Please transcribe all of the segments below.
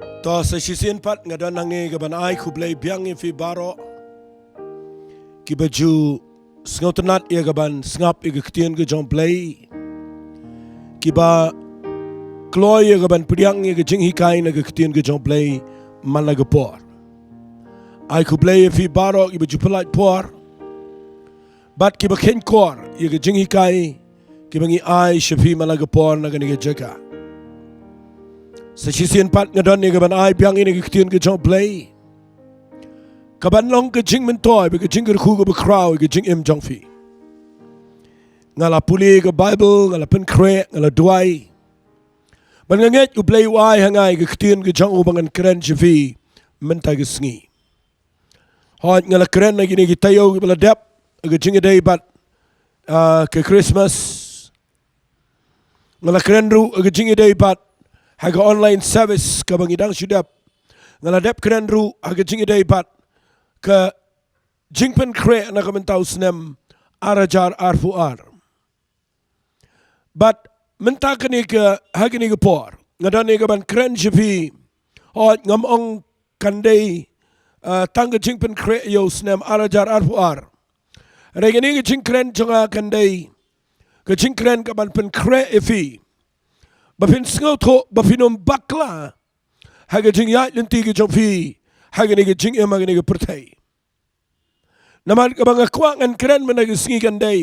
To sa sisian pat nga dan nangi gaban ay kublay biang Ioh Phi baro ki baju sngotenat ia gaban snap ia ketien ke jong play ki ba kloy ia gaban priang ia jing hikai na ketien ke jong play malagapor ay kublay Ioh Phi baro ki baju pelat por bat ki ba ken kor ia jing hikai ki bangi ay shafi malagapor na gani jaga sa sisian pat nga don ni gaban ay piang ini ketien ke jong play kaban long ke jing mentoy ke jing ke khu ke crowd ke jing im jong phi ngala puli ke bible ngala pen kre ngala duai ban nget u play wai hangai ke ketien ke jong ubangan keren chifi menta ke sngi hot ngala keren na gini tayo ke bala dep ke jing day bat ke christmas ngala keren ru ke jing day bat haga online service ka bangidang sudap ngaladap keren ru haga jingi day pat ka jingpen kre na kamentau snem arajar arfu ar but menta kani ka haga ni por ngadani ka ban kren jipi o ngamong kandai tangga jingpen kre yo snem arajar arfu ar regani ka jing kren jonga kandai ka jing kren ka ban pen kre efi bapin sngau tho bapinom bakla haga jing ya lenti ke jofi haga ni ke jing ema ni ke pertai naman ka banga kwangan keren menag singi kandai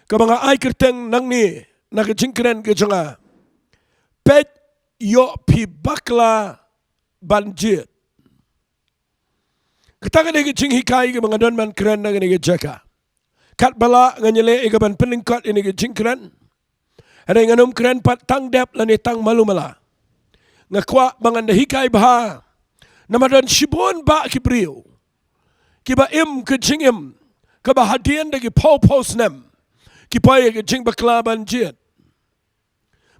ka banga ai kerteng nang ni na ke jing keren ke jonga Peit Ioh Phi Bakla ban Jied kataga ni ke jing hikai ke banga don man keren na ni ke jaka kat bala nganyele ke ban peningkat ini ke jing keren ada yang anum keren pat tang dep lani tang malu mala ngakwa bangan hikai bah nama dan shibon ba kibriu kiba im ke jingim ke bahadian dagi pau nem kipai ke jing bakla ban Jied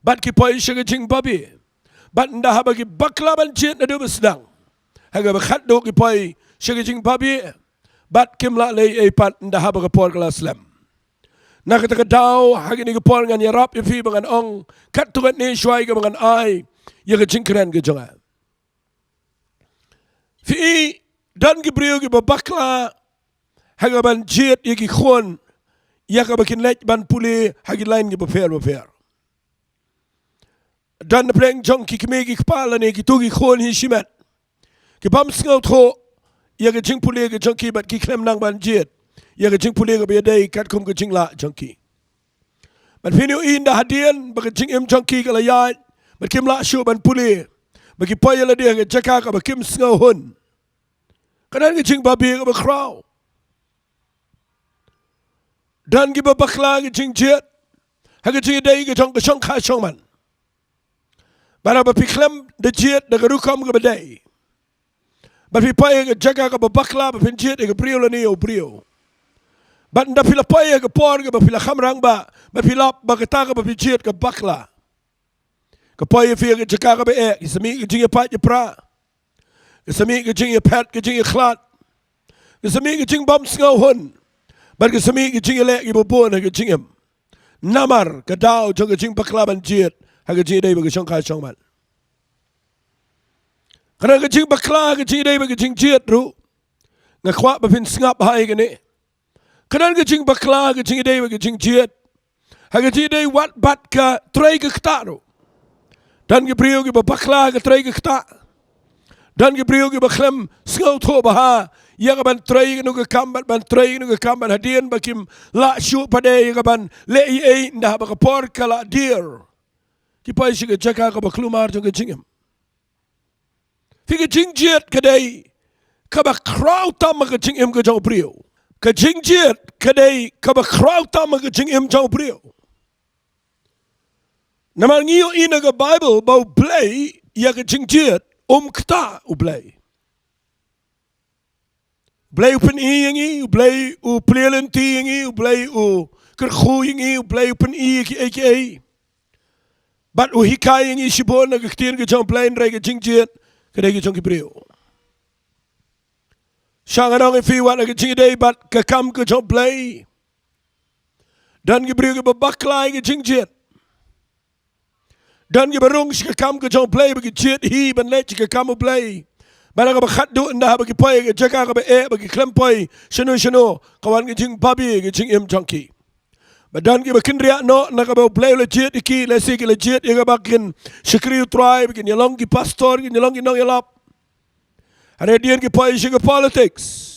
bat kipai ke jing babi bat ndah bagi bakla ban Jied na do sedang haga bakhat do kipai ke jing babi bat kimla lei pat ndah bagi por kelas lem na kata daw hagi ni gapol ngan yarap Ioh Phi bangan ong kat tugat ni shuai ke bangan ai ya ke jingkeren ke jonga fi dan gibriu ke babakla hagi ban Jied ya ki khon ya ka bakin lek ban puli hagi lain ke bafer dan pleng jong ki kme ki kpala ni ki tu ki khon hi shimet ki bam sngau tho ya ke jing puli ke jong ki bat ki klem nang ban Jied ya ke jing puli ke bedai kat kum ke jing la jongki ban pinu in da hadian ba ke jing im jongki ke layat ba kim la shu ban puli ba ki poy la dia ke jaka ka ba kim sngo hun kanan ke jing babi ke ba kraw dan ki ba bakla ke jing Jied ha ke jing dai ke jong ke chong kha chong man bara ba piklem de Jied da ru kam ke bedai ba pi poy ke jaka ka ba bakla ba pin Jied ke brio la ni o brio bat nda pila paya ke por ke ba pila khamrang ba pila ba kata ke ba Jied ke bakla ke paya fi ke jaka ke be ke sami ke jing pat je pra ke sami ke jing pat ke jing khlat ke sami ke jing bam sngo hun bat ke sami ke jing le ke bo ke jing em namar ke daw jong ke jing bakla ban Jied ha ke jing dai ba ke chong kha chong man kana ke jing bakla ke jing dai ba ke jing Jied ru ngakwa ba pin snap hai ke ni kanan ke jing bakla ke jing day ke jing Jied ha ke jing day wat bat ka trai ke kta ro dan ke brio ke bakla ke trai ke kta dan ke brio ke baklem skau tho ba ya ke ban trai ke no ke kambat ban trai no ke kambat hadian bakim la shu pade ke ban le ei ndah ba ke por kala dear ki pai shi ke jaka ke baklumar jong ke jingem fi ke jing Jied ke dai ka ba kraw tam ke jingem ke jong brio ke jing Jied kadai ka ba kraw tam ke jing im jong brio namal ngiyo ina ke bible ba play ya ke jing Jied kta u play pen ingi u play u plelenti ingi u play u kerkhu ingi u play pen i ki aka bat u hikai ingi shibon ke ktien ke jong play re ke jing Jied kadai ke jong ki brio Shanganong Ioh Phi wat ke jing day bat ke kam ke jong play dan ke brio ke babakla ke jing Jied Dan ki barung si kam ke jong play bagi Jied hi ban le ki kam play. Bana ka bakhat du nda bagi poi ke jaka ka be bagi klem poi shano kawan ki jing babi ki jing im jongki. Badan ki bakin ria no na ka be play le Jied ki le si ki le Jied ya ka bakin shikri tribe ki nyalong ki pastor ki nyalong ki nong yalap. Are dien ki poi shi politics.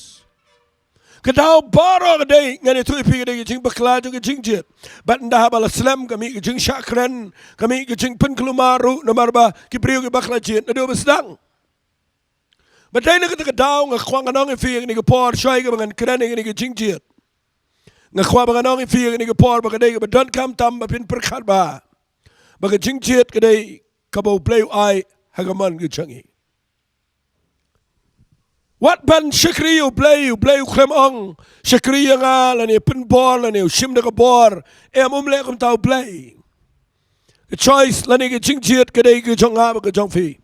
Kadao baro kadai ngani tu ipi kadai jing bakla tu jing Jied. Bat nda bala slam kami jing NONGKREN kami jing pen kelumaru nomor ba ki priu ki bakla Jied na do besdang. Badai na kita kadao ngakwang anong ipi ngani ki por shoy ka bangan kren ngani ki jing Jied. Ngakwang bangan anong ipi ngani ki por ba kadai ka badon kam tam ba pin perkhat ba. Ba jing Jied kadai kabo play ai hagaman ki changi. Wat ban shikri u play klem ong shikri nga lani pen bor lani shim de ka bor le kum tau play. The choice lani ki jing Jied kadai ki jong nga ba ka jong Phi.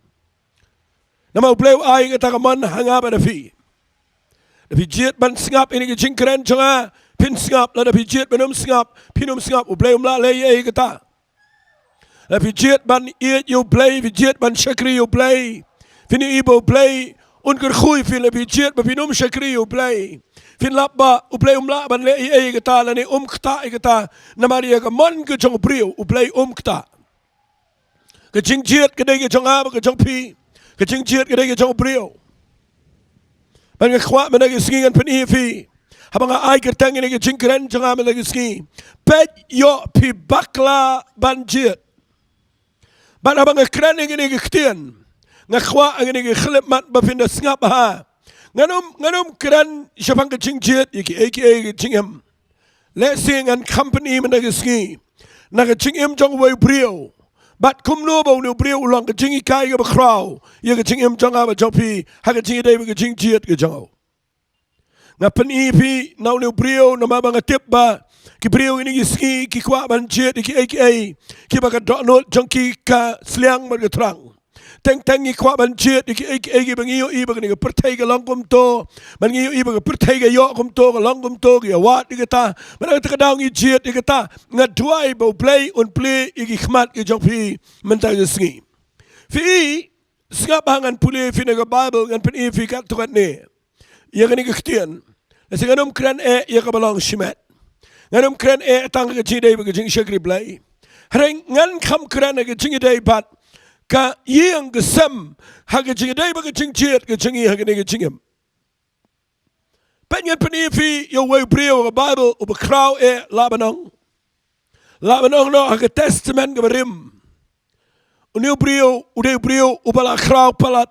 Nama play ai ka ta ka man hanga ba da Phi. Da Phi Jied ban singap ini ki jing kren jonga pin singap la da Phi Jied benum singap pinum singap u play la le ye ka ta. Da Phi Jied ban iet you play Phi Jied ban shikri you play. Fini ibo play Unker khui fin Phi Jied ba pinum shakri u play. Fin lap ba u play la ban le ai kata la ni kta kata na maria ka man ke jong priu u play kta. Ke jing Jied ke dai ke jong a ke jong Phi. Ke jing Jied ke dai ke jong priu. Ban ke khwa man ke singi ngan Peit Ioh Phi. Habang ai ke tang ni ke jing kren jong a man ke singi. Peit Ioh Phi Bakla ban Jied. Ban habang ke kren ni ke ktien. Ngakwa ang ini khilip mat bapinda singap ha nganom kran syapang ke jing Jied iki aka jingem le sing an company man ke ski na ke jingem jong wei brio bat kum no bo no brio long ke jing kai ke bakrau ye ke jingem jong a ba jong Phi ha ke jing dai ke jing Jied ke jong ngapen Phi nau no brio na ma bang tip ba ki brio ini ki ski ki kwa ban Jied iki aka ki ba ka dot no jong ki ka sliang ma ke trang Teng ikwa ban Jied iki bang iyo iba ni pertai ka long kum to man iyo iba ka pertai ka yo kum to ka long kum to ka wat ikata man ka daw ngi Jied ikata nga duai bo play iki khmat ki jong Phi man ta ngi Phi singap hangan puli Phi na Bible ngan Peit Ioh Phi ka to kan ne ya kan ki ktien la singanom kran ya ka balong shimet nganom kran tang ka jidai ba ka jing shakri play hareng ngan kham kran ka jing dai bat ka yang gesem haga jing dai ba jing Jied ka jing haga ne jingem penyan Peit Ioh Phi yo we brio ka Bible u ba kraw labanong no haga testament ka barim u brio u bala kraw palat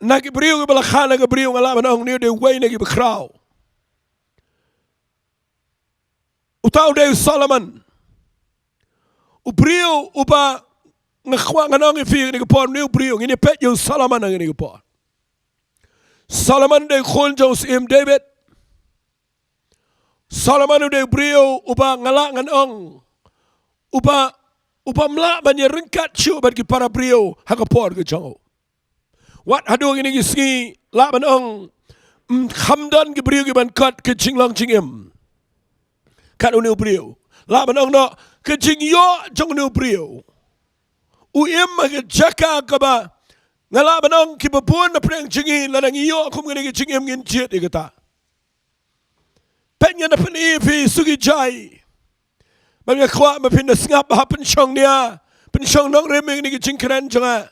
na ki brio ka bala khana ka brio ka labanong ni de we na ki ba kraw u tau de Solomon u brio u ba ngakwa nganong Phi ni ko new brio ni Peit Ioh Solomon ni ko Solomon de khol jos im David Solomon de brio uba ngala nganong uba mla ban ye ringkat chu ban ki para brio ha ko por ke jong wat hadu ni ki ski la ban ong khamdan ki brio ki ban kat ke jinglong jingem kat new brio la ban ong no ke jing yo jong new brio Uim ke jaka kaba ngala banong ki babun na preng jingi la nang iyo kum ngini jingem ngin Jied ikata penya na Peit Ioh Phi sugi jai bang kwa ma pin singap ha pen chong nia pen chong nong remeng ni jing kren jonga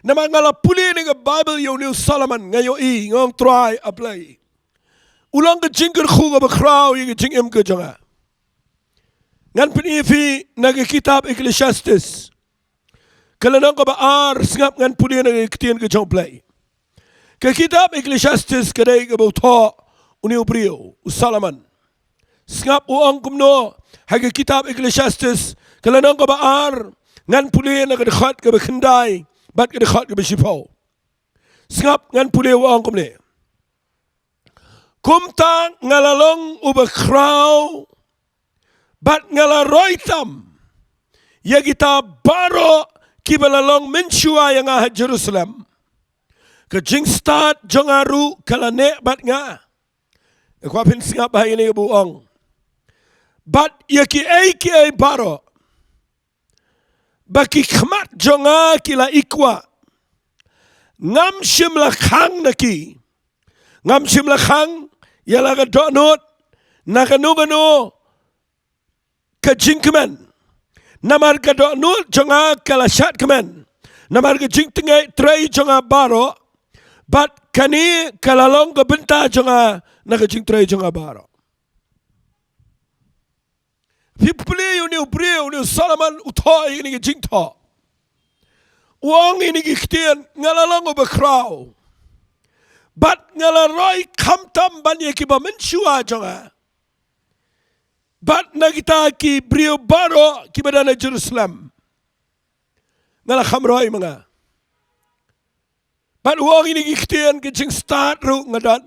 na ngala puli ni Bible yo new Solomon ngayo ngong try apply ulang ke jingker khu ba kraw yi jingem ke jonga ngan Peit Ioh Phi na kitab Ecclesiastes Kalanang ko ba singap ngan puli na ktien ke jong play. Ke kitab Ecclesiastes kadai ke bauto uniu brio Solomon. Singap uang kumno ha ke kitab Ecclesiastes kalanang ko ba ngan puli na kadkhat ke bekhendai bat ke dekhat ke besipau. Singap ngan puli uang kumne. Kumta ngalalong ubakraw bat ngalaroitam. Ya kita baro kibalalong menshua yang ah Jerusalem ke jing start jongaru kalane bat nga kwa pin singap bahay ni buong bat yaki ay baro bagi khmat jonga kila ikwa ngam shim la khang naki ngam shim la khang yala ga donot nakanugano ka jingkemen namar ka donot jonga kala shat kemen namar ka jingtingai trai jonga baro bat kani kala long ka benta jonga naka jing trai jonga baro Pipuli uni ubriu uni Solomon utoi ini jing tho uang ini kitian ngalalong obakrau bat ngalaroi kamtam banye kiba menshua jonga bat nagita ki brio baro kibadana Jerusalem ngala khamroi mga bat uang ini kitian kicing start ru ngadan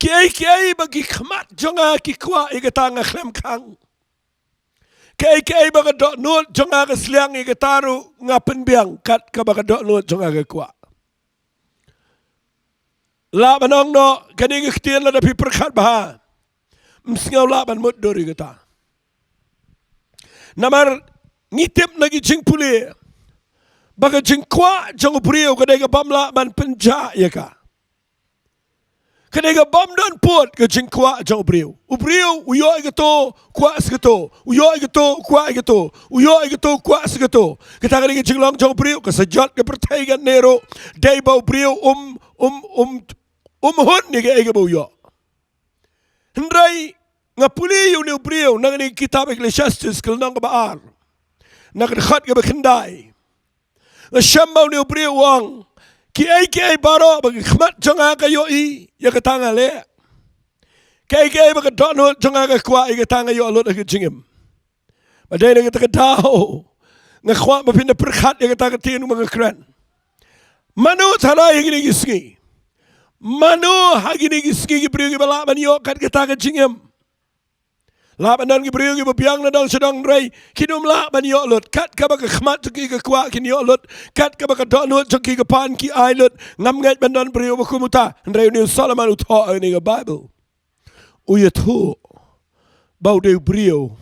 kiai bagi khmat jonga ki kwa igatanga khlem khang kiai baga dot nut jonga ka sliang igataru ngapen biang kat ka baga dot nut jonga ka kwa la banong no kani ngitian la dapi perkhat bah msngau la ban mut dori gata namar ngitip nagi jing puli baga jing kwa jong brio kadai ka bamla ban penja ya ka Kadang bom dan pot ke jengkwa jauh beriu. Ubriu uyo igato kwa segato. Uyo igato kwa igato. Uyo igato kwa segato. Kita kadang jenglong jauh beriu ke sejat ke pertaigan nero. Day bau beriu hun ni ke ega bau yo. Hendrai ngapuli yu ni beriu nangani kitab Ecclesiastes ke nang baar. Nangani khat ke bekendai. Ngashambau ni beriu wang. Kiai baro bagi khmat jonga ka yo I ya katanga le kiai bagi donut jonga ka kwa I katanga yo alot ka jingim badai na ka tao nga khwa ma pinda perkhat ya katanga tinu mga kren manu thana igini gisgi manu hagini gisgi ki priyo ki bala man yo kat katanga jingim la banan ki priyo ki biang na dal sedang rai kinum la ban yo lot kat ka ba khmat ki ka kwa kin yo lot kat ka ba donut ki ka pan ki ai lot ngam ngai banan priyo ba kumuta rai ni Solomon utho ni ka Bible u ye thu bau de priyo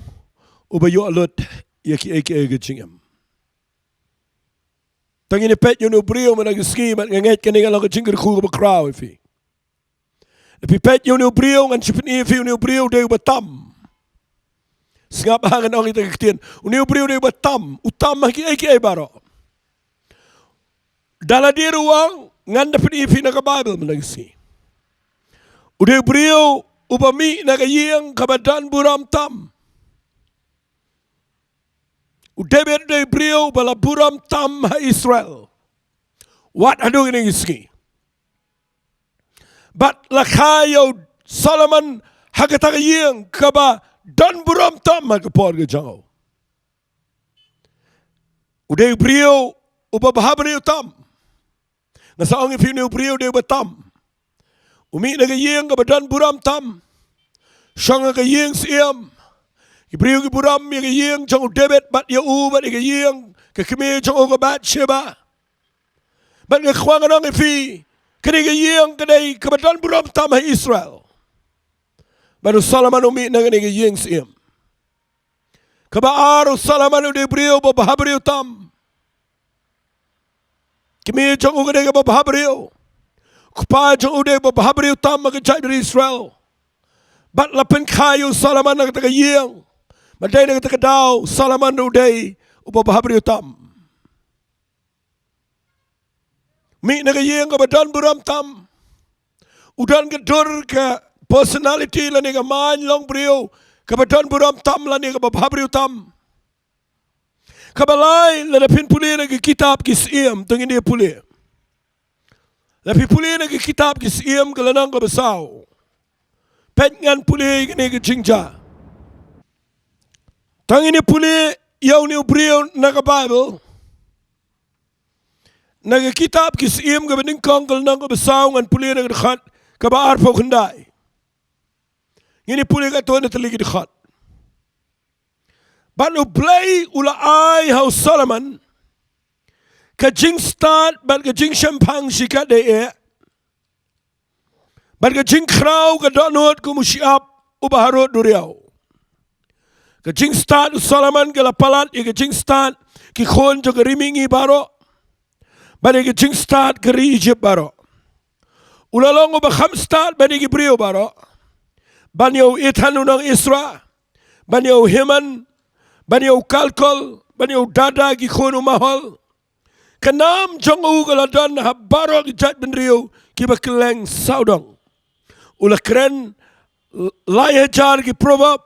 u ba yo lot ye ki ek ga jingam tangini pet yo no priyo man ga ski man ngai kan ni ga lo jingir khu ba kraw fi Pi pet yo no priyo ngan chipni fi no priyo de ba tam Sengap hangan orang kita ketian. Uniu beriu dia batam. Utama ki baro. Dalam dia ruang. Ngan dapat ifi nak Bible menagisi. Udah beriu. Upami nak yang kabadan buram tam. Udah beriu bala buram tam ha Israel. What adu ini giski. But lakayo Solomon hakata yang kaba dan buram tam magapor ke jauh. Udah beriu uba bahabri tam. Ngasaong ifi ni beriu dia batam. Umi naga yang ke dan buram tam. Shang ke yang siam. Beriu ke buram ke yang jauh debet bat ya bat ke yang ke kemi jauh ke bat sheba. Bat ke khwang nang ifi kene ke yang kedai ke dan buram tam Israel. Baru Solomon umi nangani ke yang siam. Kabaaru Solomon udah beriu bahabri tam. Kimi jauh kedai ke bahabri. Kupa jauh udah bahabri tam ke Jied dari Israel. Bat lapen kayu Solomon nak ke yang. Badai nak ke dau Solomon udah bahabri tam. Mi nak yang ke badan buram tam. Udan ke dur ke personality la ni ka man long brio kabadan buram tam la ni ka bahabri tam kabalai la pin puli na kitab kisiam tungin dia puli la pin puli na kitab kisiam kalanang ka basaw pengan puli ni ka jingja tungin dia puli yaw ni brio na ka Bible na kitab kisiam ka bening kong kalanang ka basaw ngan puli na ka khat ka baar po khandai ini puli kat tuan terligi dekat. Banu play ula ai how Solomon ka jing start ban ka jing champagne sikat de ban ka jing kraw ka donut ku musiap ubaharut duriau. Kajing start Solomon ke lapalat ye kajing start ki khon jo rimingi baro. Bani kajing start ke Egypt baro. Ulalongo ba kham start bani ki brio baro. Bani o ithan unang Isra. Bani o Heman. Bani o Kalkol. Bani o Dada ki khon umahol. Kanam jong u galadan ha baro ki jat benrio ki bakeleng saudong. Ulakren lai jar ki proverb.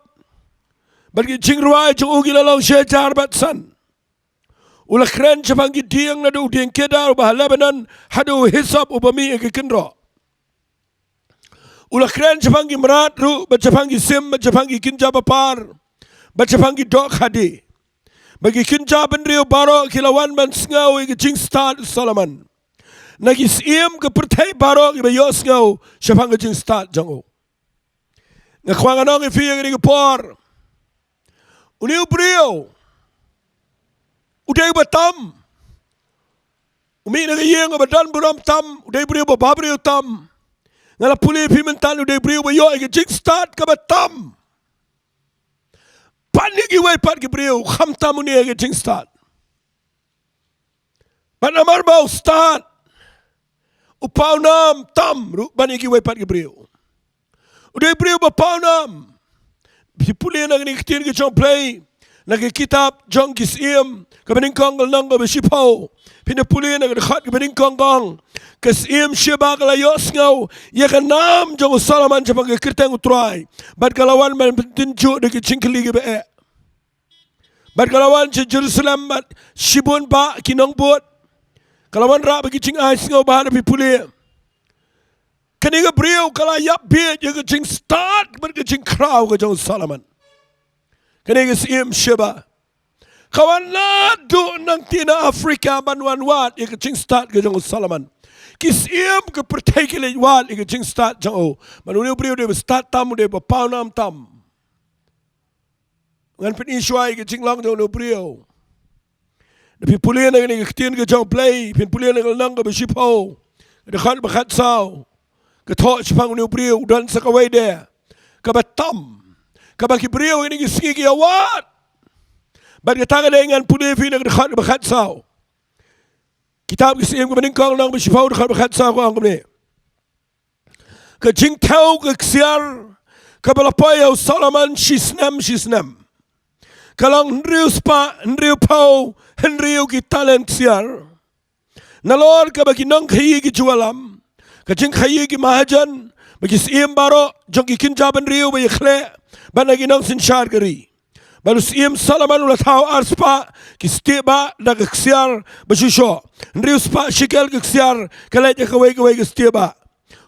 Bagi jingruai jong u gilalong shejar batsan. Ulakren japangi diang nadu diang kedar ubah Lebanon hadu hisap ubami ki kenro. Ulakren japangi merat ru bajapangi sim bajapangi kinja bapar bajapangi dok hadi. Bagi kinja benrio baro kilawan man sngau ke jing start Solomon. Nagis iem ke pertai baro ke bayos ngau syapang ke jing start jango. Ngakwangan ong ifi yang ke por. Uniu brio. Udai batam. Umi nage yeng badan buram tam udai brio babrio tam. Ngala puli ifi mentan udai brio bayo ke jing start ke batam. Panik iway pat ke brio kham tamu ni ke jing start. Pan amar bau start. Upau nam tam bani ki pat ke brio. Udai brio bapau nam. Puli nang ni kitin ke jong play. Nang kitab jong kisiem ke bening kong nang ke besipau. Pina puli nang khat ke bening kong kisiem syaba kala yos ngau ya ke nam jong Solomon jabang ke kirteng utrai. Bad kalawan man tinju de ke jingkeli ke be. Bad kalawan je Jerusalem bad shibun ba kinong bot. Kalawan ra bagi jing ais ngau bahan api puli. Kani ke brio kala yap biet ya ke jing start bad ke jing kraw ke jong Solomon. Kani ke siem syaba. Kawan ladu nang tina Afrika banwan wat ya ke jing start ke jong Solomon. Kisiem ke pertai ke lej wat ya ke jing start jong o. Manuni brio de start tam de bapau nam tam. Ngan pen iswai ke jing lang jong no brio. Tapi pulian nang ni ketin ke jong play, pin pulian nang nang ke besipau. De khat bakhat sao. Ke thok chpang no brio dan sakawai de. Ke batam. Ke baki brio ini ke sigi ke awat. Bad ke tangan dengan pulian pin de khat bakhat sao. Kitab ke siem ke meningkang nang besipau de khat bakhat sao ko ang ni. Ke jing tau ke ksiar. Ke balapai au Solomon shisnam. Kalang Henriu spa, Henriu pau, Henriu ki talent siar. Nalor ka bagi nang khayi ki jualam. Ka jing khayi ki mahajan. Bagi siem baro, jong ki kinjaban riu bayi khle. Banagi nang sinsyar kari. Baru siem Salaman ulat hau arspa. Ki stiba na kaksiar basyusyo. Henriu spa shikel kaksiar. Kalay niya kaway ka stiba.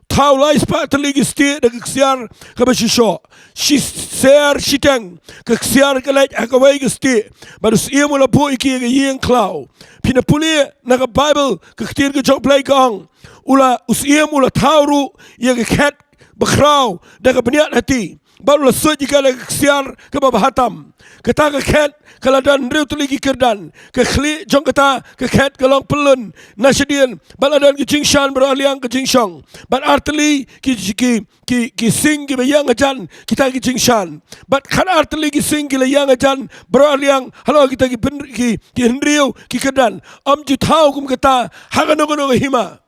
Tau lai spa terligi stia de keksiar ke basisho. Ser shitang keksiar ke lai akawai ke stia. Baru ia mula po iki ke yeng klau. Pina puli na ke Bible ke ketir ke jong play kong. Ula ia mula tau ia ke ket bakrau da ke beniat hati. Baru la suat jika le keksiar ke babahatam. Kata ke ket kaladan riu terligi kerdan. Ke khli jong kata ke ket kalong pelun nasyadian baladan ke jingshan beraliang ke jingshong. Bat arteli ki sing ki bayang ajan kita ki jingshan. Bat kan arteli ki sing ki layang ajan beraliang halo kita ki henriu ki kerdan. Am ju tau kum kata haganogono hima.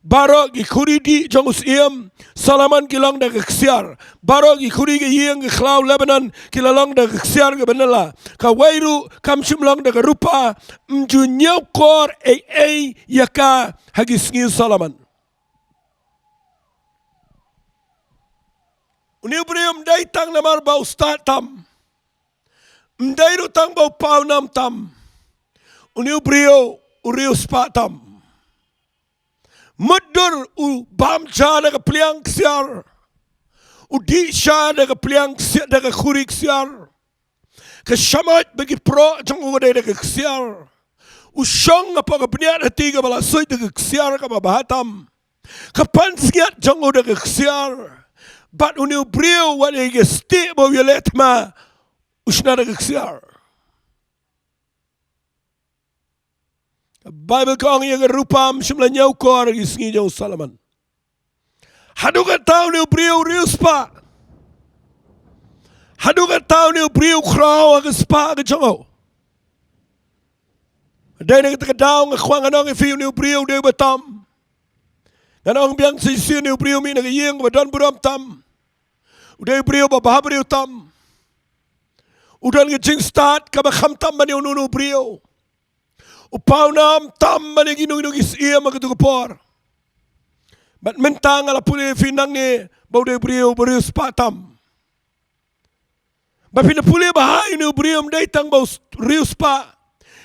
Barok ki kuri di jong usiem Salaman kilang da keksiar. Barok ki kuri ki yeng ki khlau Lebanon kilalong da keksiar ke benela. Ka wairu kam simlang da rupa mju nyokor yaka hagis ngi Salaman. Uniu berium dai tang namar bau start tam. Mdai ru tang bau pau nam tam. Uniu beriu uriu spa tam. Mudur u bamcha daga pliang siar. U disha daga pliang siar daga kurik siar. Ke shamat bagi pro jang u daga siar. U shong apa ke beniat hati ke bala soi daga siar ke babahatam. Kapan siat jang u daga siar. Bat uniu brio wale ke sti bo violet ma usna daga siar. Bible kong yang rupam simla nyau kor isngi jong Solomon. Hadu ka tau ni brio riu spa. hadu ka tao ni brio kraw ka spa ka chongo dai ni ka daw nga khwang anong fi ni brio de batam anong biang si ni brio mi na yeng ba don buram tam uday brio ba brio tam udan ka jing start ka ba kham tam ba ni unu brio upaw nam tam ba ni ginung is iya magdugpor bat mentang ala puli fi nang ni ba uday brio spa tam ba pinapuli ba hain ni brio dai tang ba rio spa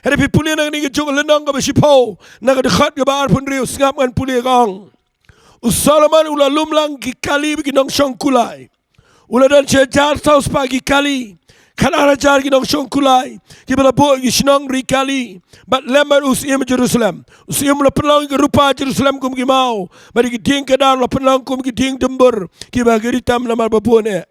Hari puli nang ni jong lenong ka basipo nang dekat ka bar pun rio ngap ngan puli kang. Usalaman ula lumlang gikali ginong syong kulai. Ula dan sejar saus pagi kali. Kan arajar ginong syong kulai. Kibala bo gisnong rikali. Bat lemar usiam Jerusalem. Usiam la penlang ke rupa Jerusalem kum gimau. Bari giding kadang la penlang kum giding dembur. Kiba geritam lamar babuan e.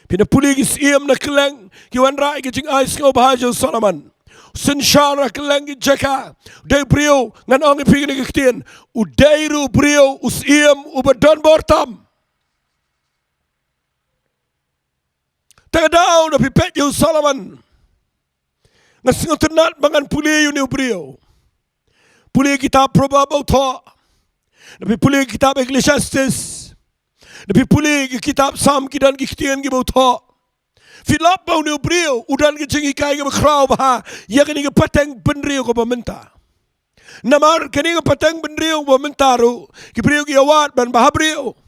Pina puli gisiam na keleng. Kiwan rai gijing ais ngau bahaja Salaman. Sensyara kelengi jaka dai brio ngan ong pi ni kitien udairu brio usiam ubadon bortam tagadaw na pi Peit Ioh Salaman ngasing ternat mangan puli ni brio puli kitab probable tho na pi puli kitab Ecclesiastes na pi puli kitab Sam kidan kitien gi tho Filap bau ni brio udan ke jengi kai ke kraw bah ya kini ke pateng benrio ko pementa namar kini ke pateng benrio ko mentaru ki brio ki awat ban bah brio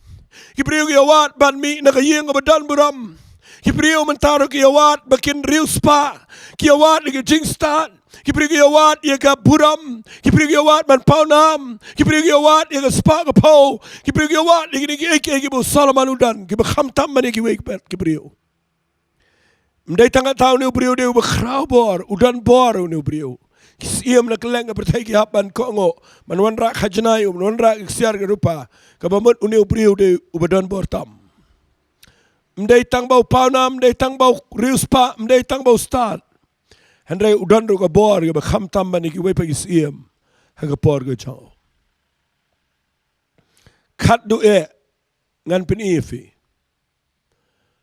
ki brio ki awat ban mi na kayeng ko badan buram ki brio mentaru ki awat bakin rio spa ki awat ke jing start ki brio ki awat ya ka buram ki brio ki awat ban paunam ki brio ki awat ya ka spa ko pau ki brio ki awat ni ki bo Salaman udan ki kham tam mani ki wek ki brio Mdai tanga tau ni brio de bekrau bor udan bor ni brio. Kisiam na keleng bertai ki hapan ko ngo manwan rak hajanai manwan rak siar ke rupa ka bamut uni brio de ubadan bor tam. Mdai tang bau paunam mdai tang bau riuspa mdai tang bau start. Hendrai udan ru ka bor ke kham tam bani ki we pa kisiam ha ka por ke chao. Khat du e ngan pin ifi.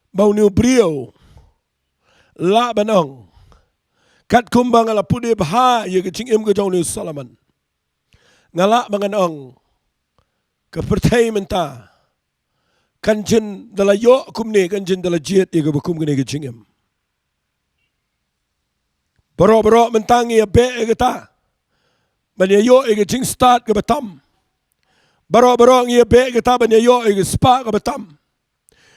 Bau ni brio la banong kat kumbang ala pudi bah ye ke cingim ke jong ni Salaman ngala banganong ke pertai menta kanjin dala yo kumne kanjin dala Jied ye ke bukum ke ke cingim baro mentang ye be ke ta ban ye yo ye ke cing start ke batam baro ye be ke ta ban ye yo ye ke spa ke batam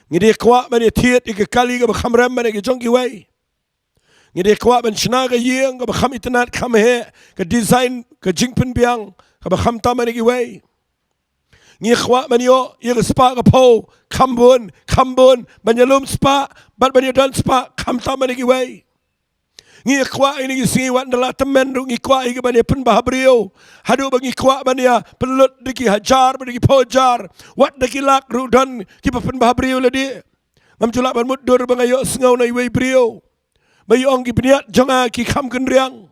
ngide kwa ban ye tiet ye ke kali ke khamram ban ye ke jong ki wei Ngide kwa ban shna ga yeng ga kham itnat kham he ga design ga jingpen biang ga kham ta mani gi wei ngi khwa man yo ye ga spa ga po khambun ban yalum spa ban dan spa kham ta mani gi wei ngi kwa ini gi si wan dala temen ru ngi kwa gi ban ye pen bah brio hadu ba ngi kwa ban ya pelut diki hajar ban diki pojar wat diki lak ru dan ki pen bah brio le di ngam chula ban mut dur ba ngayo sngau nai wei brio Bayi orang kipniat jangan ki kham kendriang.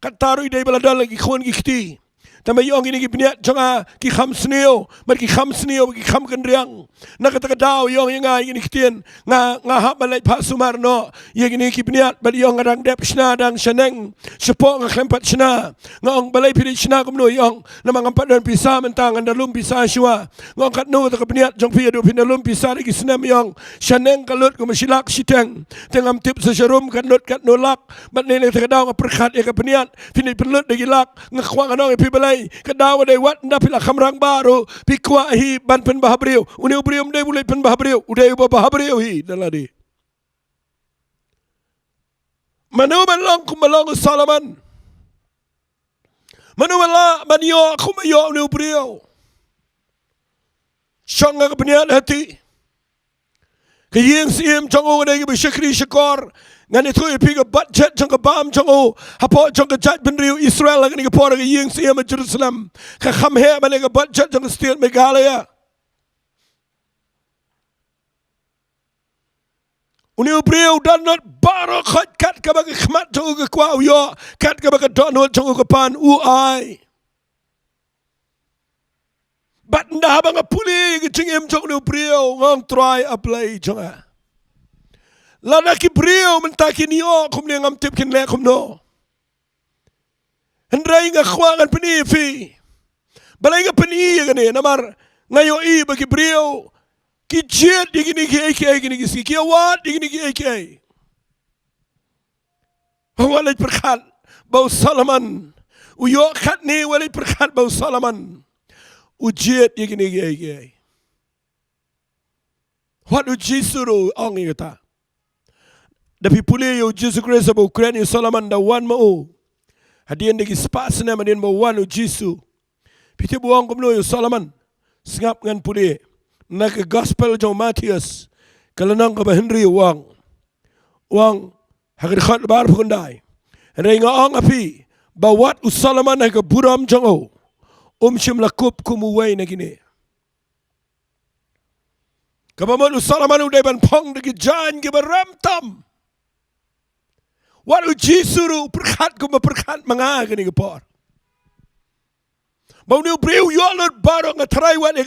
Kataru idai baladal lagi khon ki khti. Tapi bayi orang ini kipniat jangan ki kham sneo, ber ki kham kendriang. Nak kata daw yang ngai ini ktien ngahap balai Pak Sumarno. Yang ini kipniat bayi orang ngadang dep shna dang shaneng. Sepok ngaklempat shna. Ngong balai pilih shna kumno yang nama ngampat dan pisah mentang andalum pisah shwa. Ngong kat no tak kipniat jong pi adu pinalum pisah lagi senam yang shaneng kalut ku masilak siteng. Tengam tip seserum kanut kat nolak. Bat nene tak daw ngaperkhat ya kipniat. Fini pelut lagi lak ngakwang anong pi balai kedawa dai wat nda pila khamrang baru pikwa hi ban pen bah brio uni brio mdai bulai pen bah brio udai bah brio hi daladi manu balong kumalong Salaman manu bala banyo kumayo uni brio shanga kepniat hati kayeng sim chongo dai bi syakri syakor ngan itu ipi ke budget jang ke bam chongo hapo jang ke jat benriu Israel lagi ke por ke yeng sim Jerusalem ke kham he ban ke budget jang state Meghalaya uni brio dan not baro khat kat ke bagi khmat chongo ke kwa yo kat ke bagi Donald chongo ke pan ai bat nda bang puli ke cingim chongo brio ngong try apply chonga lana ki brio mentakin yo kum ne ngam tip kin le kum no hendrai nga khwangan peni fi balai nga peni ga ne namar ngayo I bagi brio ki Jied digini ki AK gini ki wat digini ki AK walay perkat bau Salaman uyo kat ni walay perkat bau Salaman Jied digini ki AK what ujisuru ong igata da pipuli yo Jesus Christ bau kren yo Salaman da wan mo hadian digi spas na madin bau wan ujisu piti buang kumno yo Salaman singap ngan puli nak gospel jong Matius kalanang ka Henry wang hagir khat bar phundai renga ong api bawat usalaman ay ka buram jong shim lakup kumuway na gini kapaman usalaman uday ban pong dagi jan gibaram tam wat ujisuru perkat kumaperkat mga gini gapor Bau ni brio yolot barang ngatrai wat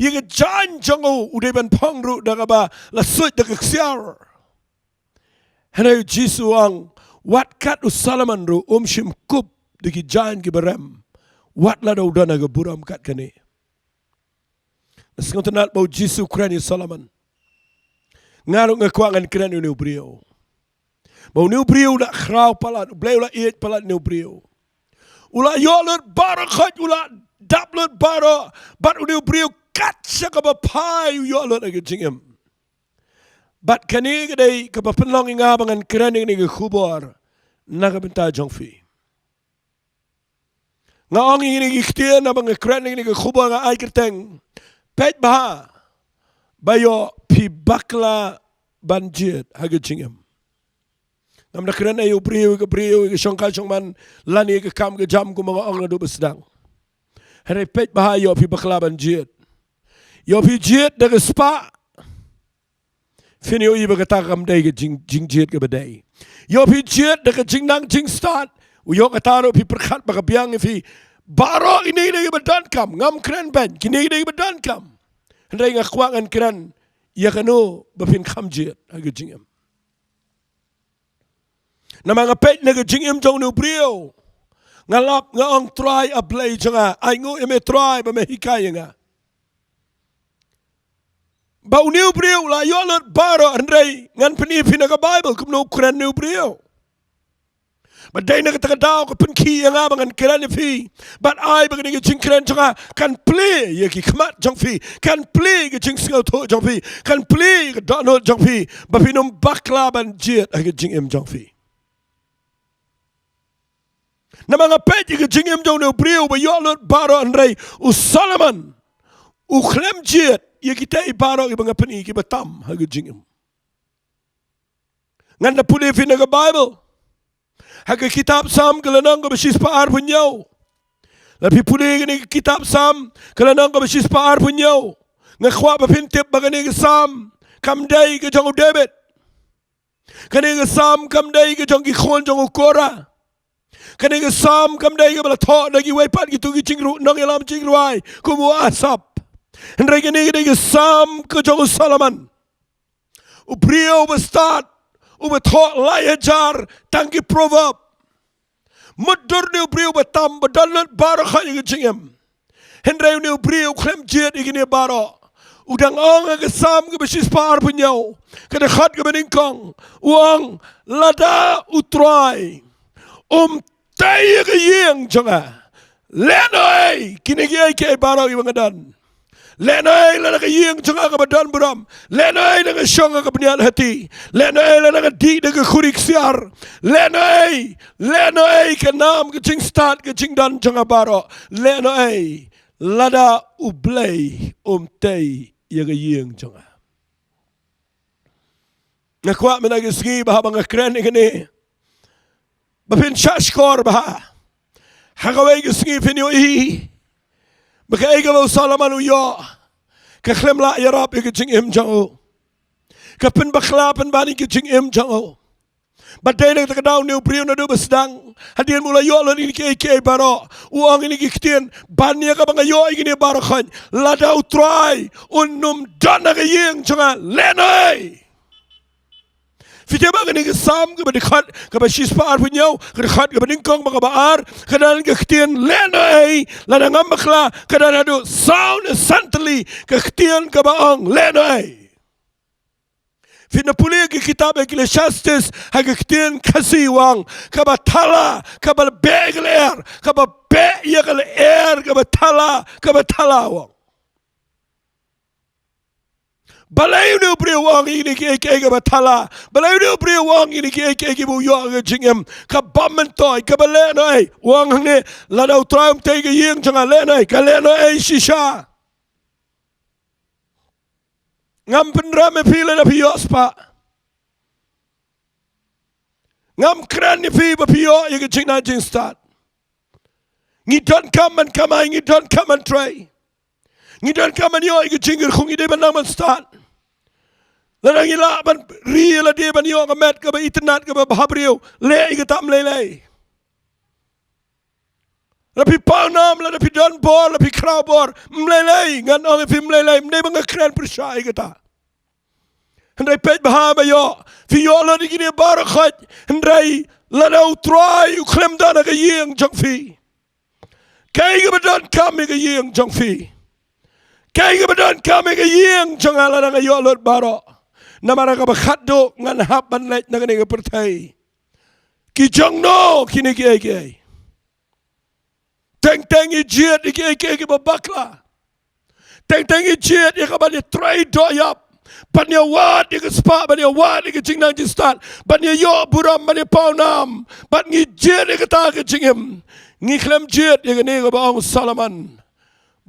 yang jan jango udah ban pangru dah kaba lasut dah keksiar. Henai Jisu ang wat kat usalaman ru shim kup degi jan gibarem wat la dah udah naga buram kat kene. Nasing tenat bau Jisu keren Salaman. Ngaruk ngakwangan keren ni brio. Bau ni brio nak khrau palat, beliau lah iet palat ni brio. Ula yolot bara khat ula daplot bara bat uni brio kat sakaba pai yolot ag jingem bat kani gdei ka penlong inga bangan keraning ni khubor naga benta jongfi nga ong ini giktian na bang keraning ni khubor nga ai kerteng Peit Ioh Phi Bakla ban Jied hag jingem Nam nakran Ioh brio ke songkal songman lani ke kam ke jam ku mga ong do besdang. Hari Peit Ioh Phi Bakla ban Jied. Ioh Phi Jied de spa. Fini oi ba kata kam dai ke jing Jied ke badai. Ioh Phi Jied de jing nang jing start. Uyo kata ro Phi perkat ba biang fi baro ini de badan kam ngam kren ben kini de badan kam. Hendai ngakwangan kren ya kanu bapin kam Jied hag jingem. Na mga pet na gajing jong no brio ngalap nga ang try a play janga ay ngo ime try ba mahikay nga ba new brio la yolot baro andrei ngan penipi na Bible kum no kren no brio ba day na katagadaw ka penki nga bangan kren fi but ay ba ni gajing kren janga kan play yaki kmat jong fi kan play gajing singaw to jong fi kan play gadano jong fi ba pinum bakla ban Jied ay gajing jong fi na mga pet yung jingim jong no brio ba yolot baro andrei Salaman klem Jied yung kita ibaro yung mga peni kibatam hag jingim ngan na puli fin na Bible hag kitab sam kalanang ka basis paar punyaw lapi puli gani kitab sam kalanang ka basis paar punyaw nga kwa ba pintip ba gani sam kamday ka jong David kani ka sam kamday ka jong gikhon jong ukora kani ke sam kam dai ke bala tho dagi wai pat gitu gi chingru nang elam chingruai kumu asap hendrai kani ke sam ke jong Salaman ubrio bestat ubetho layajar tangki proverb mudur ni ubrio betam bedalat bar khay ke chingem hendrai ni ubrio klem Jied igini baro udang ong ke sam ke besis par punyau kada khat ke beningkong uang lada utrai tayo kayeng janga lenoi kinigay kay baraw ibang adan lenoi la kayeng janga kabadan buram lenoi na syong ka penial hati lenoi la di de kurik siar lenoi kanam ke jing start ke jing dan janga baro lenoi lada ublay tay ya kayeng janga nakwa menagis bah bang kren ini bapin shashkor bah hagaway gisngi finyo baka igaw Salaman uyo kaklem la yarap ikijing jango kapin baklapan bani ikijing jango baday na takadaw ni brio na do basdang hadian mula yo lon ini kay baro uang ini kiktin banya ka mga yo igini baro khan ladaw try unum dana kayeng janga lenay Fitiba ka ni sam ka badikat ka basispaar punyaw ka ka badingkong makabaar kanan ka ktian lenay lanangam bakla kanan adu sound essentially ka ktian ka baong lenay. Finapuli ki kitab Ecclesiastes hagaktin kasiwang kabatala kabalbegeler kababegeler kabatala wang. Balayu ni upri wang ini ki kabatala balayu ni upri wang ini ki buyo agajingem kabamentoy kabalenay wang ni ladaw tram tege yeng jangan lenay kalenay shisha. Ngam penrame pila na piyos pa. Ngam kren ni pi ba piyo yung jing na jing start. Ngi don't come and ngi don't come and try. Ngi don't come and yo yung jing kung ide ban naman start. Lanang ila ban real ade ban yo kamet ka ba internet ka ba bahabriyo le yung tam le. Lapi paunam, lapi don bor, lapi crowbor, mlelay, ngan ang fi mlelay, mne mga kren persay kita. Hendai peit bahaba yo, fi yo lo di gini barakhat, hendai ladaw try uklem dana ka yeng jong fi. Kay ka badon kami ka yeng jong fi. Kay ka badon kami ka yeng jong ala na yo lo baro. Namara ka bakhat do ngan hapan leit na kani ka pertay. Ki jong no kini ki. Teng Jied iki Bakla. Teng Jied iki bani try doyap. Bani wat iki spa bani wat iki jingnang jistat. Bani yo buram bani paunam. Bani Jied iki ta iki jingem. Ngi klem Jied iki ni baong Salaman.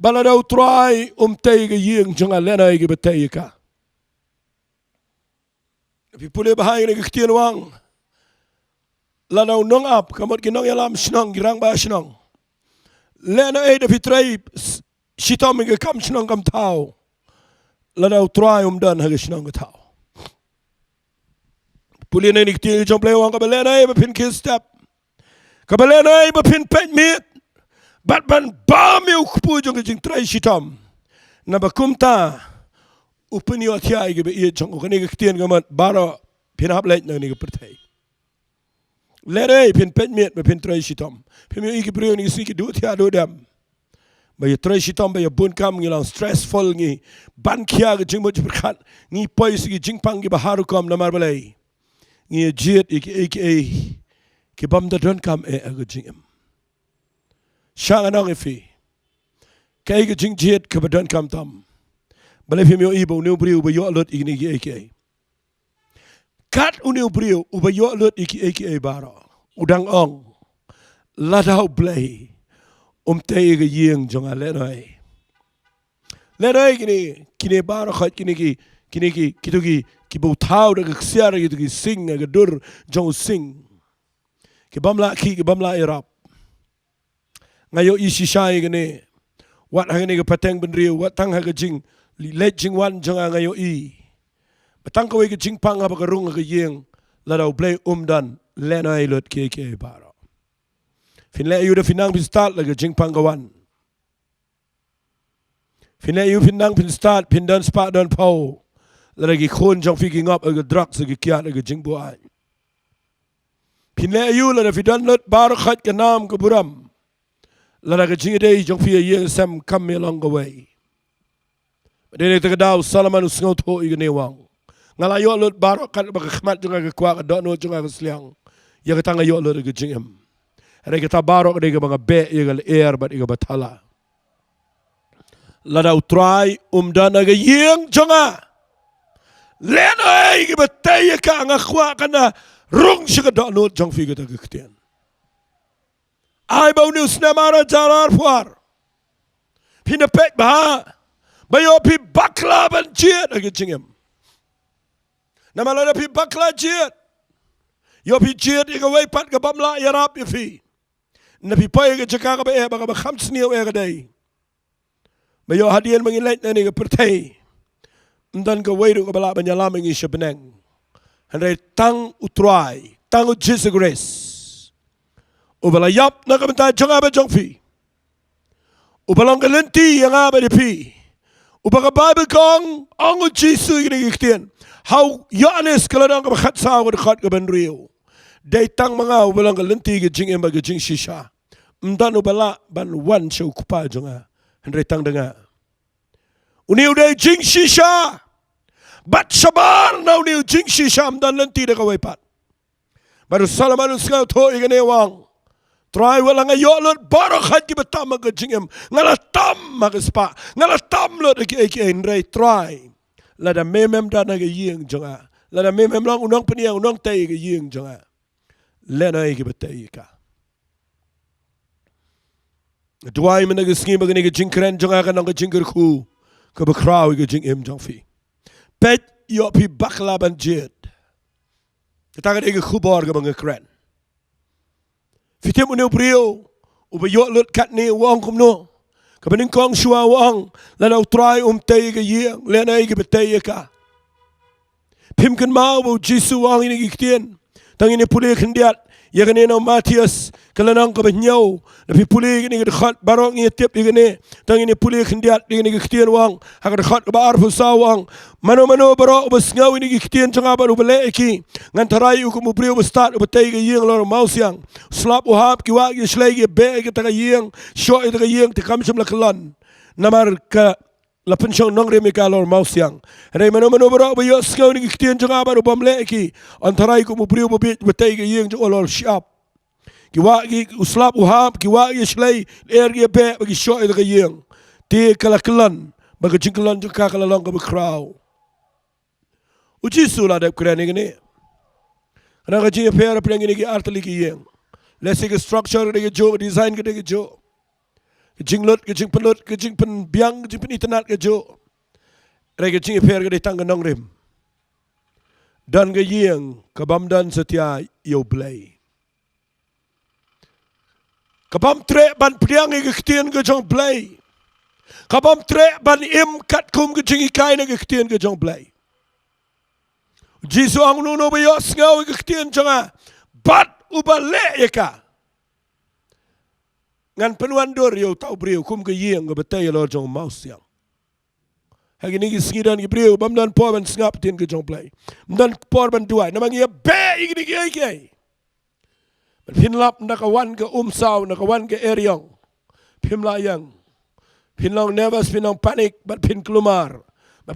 Baladaw try tay iki yeng jangan lena iki betay ka. Tapi pulih bahay iki ktian wang. Lanaw nong up kamot kinong yalam sinong girang ba sinong. Lena da pitray shitom ga kam shnong kam tao ladaw try dan ha shnong ga tao pulina ni kti jom play wang ka lena ba pin kiss step ka lena ba pin pet meet bat ban ba mi ukpu jong jing try shitom na ba kumta upni athya ga be ye jong ka ni ktian ga mat baro pin hap leit na ni ga pertai Lere pin pet met me pin try shitom. Pin mi iki priyo ni siki do tia do dam. Ba ye try shitom ba ye bun kam ngilang stressful ngi ban kia ga jing mo jibkat ngi poi siki jing pang gi baharu kam na marbalai. Ngi Jied iki ki bam da don kam ga jing em. Shang anong ifi. Kai ga jing Jied ka ba don kam tam. Balai pin mi ibo new priyo ba yo lot iki iki. Kat uniu priu ubayo lut iki baro udang ong ladau blay tei ga yeng jonga lenoi kini baro khat kini kitugi ki bu thau da ksiar ki sing ga dur jong sing ki bamla irap ngayo isi shai gane wat hangene ga pateng benriu wat tang ha ga jing let jing wan jonga ngayo Batang kawai ke jingpang apa kerung ke yeng ladau play dan lena ilot ke baro. Fin le yu da finang pin start lagi jingpang kawan. Fin le yu finang pin start pin dan spa dan pau lagi kon jong picking up ag drug segi kiat ag jingbuai. Fin le yu la da fidan lot baro khat ke nam ke buram. La ga jingide jong fi yeng sam come along the way. Dene te daw Salaman usngot ho igene wang. Ngalayo lot barok kan bakakhmat junga ke kwa dono junga ke sliang ya ka ngayo lot ke jingem re ka barok de ke mga be ya air bat iga bathala ladaw try dan ga yeng junga lena ke batay ka nga kwa kana rung siga dono jong fi ke ktian ai ba news na mara jarar fuar pinapet ba Ioh Phi Bakla ban Jied ke jingem Nama Ioh Phi Bakla Jied. Ioh Phi Jied ika way pat ka bamla yarap ifi. Na Phi Pai ka jaka ka ba baka ba khams niyo ka day. Mayo hadian mangilait na ni ka pertay. Ndan ka way ka bala banyalaming isya beneng. Handai tang utray, tang Jesus grace. Ubala yap na kamenta janga ba jong fi. Ubalang kalenti yang ba di fi. Ubaga Bible kong ang Jesus ini iktian. how Yohanes kaladang ka bakhat sa ko dekat ka benriu. Day tang mga walang kalenti ka jing emba ka jing shisha. Mdano bala ban wan siya ukupa jonga. Henry tang denga. Uniu day jing shisha. Bat sabar na uniu jing shisha mdan lenti da kawai pat. Baru salaman usgaw to igane wang. Try walang ayolot baru khat ki betama ka jing em. Ngalatam magaspa. Ngalatam lot eki Henry try. Lada memem da na ka ying jonga. Lada memem lang unang peniang unang tay ka ying jonga. Lena igi betay ka. Duai menagisngi magani ka jingkren jonga ka nang ka jingker ku ka bakraw ka jing Ioh Phi. Peit Ioh Phi Bakla ban Jied. Katakan igi kubar ka mga kren. Fitim uniw priyo uba yot lut kat ni wang kumno. Kabaning kong shua wang lana utray tay ka ying lena igi betay ka. Pimkan mau bu Jisu wang ini iktien. Tang ini pulih kendiat, ya kene na Matias, kalanang kabanyau, napi pulih ini kedekat barang ini tiap ini, tang ini pulih kendiat ini kektian wang, hak dekat kebar pusawang, mano barang ubasngau ini kektian cengabar ubeleki, ngantarai ukum ubriu ubestat ubetai ke yeng lor mausiang, slap uhap kiwak yeslegi be kita ke yeng, syok kita ke yeng tikam semla kelan, namar ke lapan syang nongkren mereka lor mausiang. Hari mana berak bayar sekau ni kitian jangan baru bamleki. Antarai ku mubriu bubit betai ke yang jauh lor siap. Kiwak ki uslap uhap, kiwak ki selai air ki be bagi syok itu ke yang. Ti kalakelan bagi jingkelan juga kalalang ke berkrau. Uji sulah dap keren ini. Karena kaji PR apa yang ini ki artli ki yang. Lesi ke structure ke jo, design ke jo. Kejing lut, kejing pelut, kejing pen biang, kejing pen internet kejo. Rega kejing per ke datang ke nongrim. Dan ke yang kebamdan setia Ioh Phi. Kabam trek ban priang ke ketian ke jong Phi. Kabam trek ban im kat kum ke jing ikai ke ketian ke jong Phi. Jisu ang nuno bayos ngau ke ketian jonga. Bat ubale yaka. Ngan penuan dor yo tau brio kum ke yeng ke betai lor jong maus yang. Hagi ni singidan ke brio bamdan por ban sngap tin ke jong Phi. Bamdan por ban duai namang ia be igni ke ai. Pinlap nakawan ke saw nakawan ke eriong. Pimla yang. Pinlong nervous pinong panik bat pin kelumar.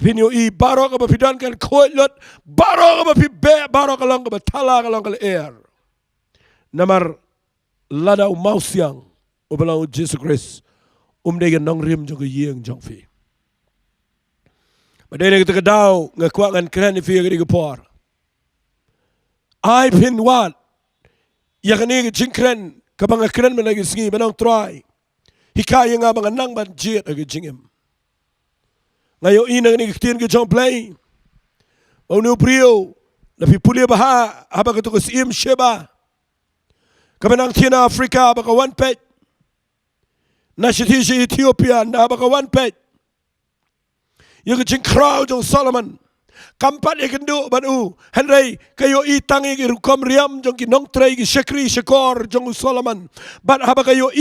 Pin yo I barok ke pidan kan koilot barok ke be barok lang ke batala lang ke air. Namar ladau maus yang. Ubalau Jesus Christ, degen nong rim jong yeng Ioh Phi. Madene kita kedau ngakuak ngan keren Phi ke digepor. Ai pin wat, ya kene ke jingkren kabang keren menagi singi benang try. Hikaya nga bang nang ban Jied ke jingem. Ngayo ina ni ketien ke Ioh Phi. Onu prio, lapi pulih baha haba ketu ke sim sheba. Kabenang tiana Afrika baka one pet. Nasyati Ethiopia na bakawan pet. Yung jing crowd jong Solomon. Kampat ikendu banu. Henry kayo itangi kirukom riam jong kinong tray ki shekri shekor jong Solomon. Bat haba kayo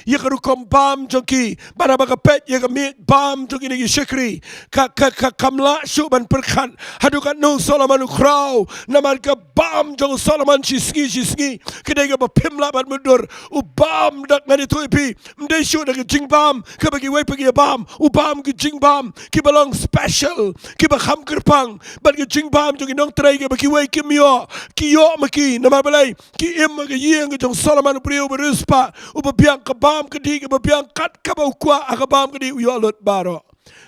yakarukom bam jong ki. Bat haba ka pet yakamit bam jong ki shekri. Kamla syuk ban perkat. Hadukan nung Solomon ukraw. Naman ka bam jong Solomon shisngi. Kedai ka pimla ban mundur. Ubam dak ngani tu ipi. Mday syuk dak jing bam. Kabagi way pagi bam. Ubam ki jing bam. Kibalong special. Kibakam kerpang. But ke jing bam jong inong tray ke baki way kimyo kiyo maki nama balai ki im ke yeng ke jong Solomon priu beruspa ubabiang ke bam ke di ke babiang kat ke bau kwa ke bam ke di yo lot baro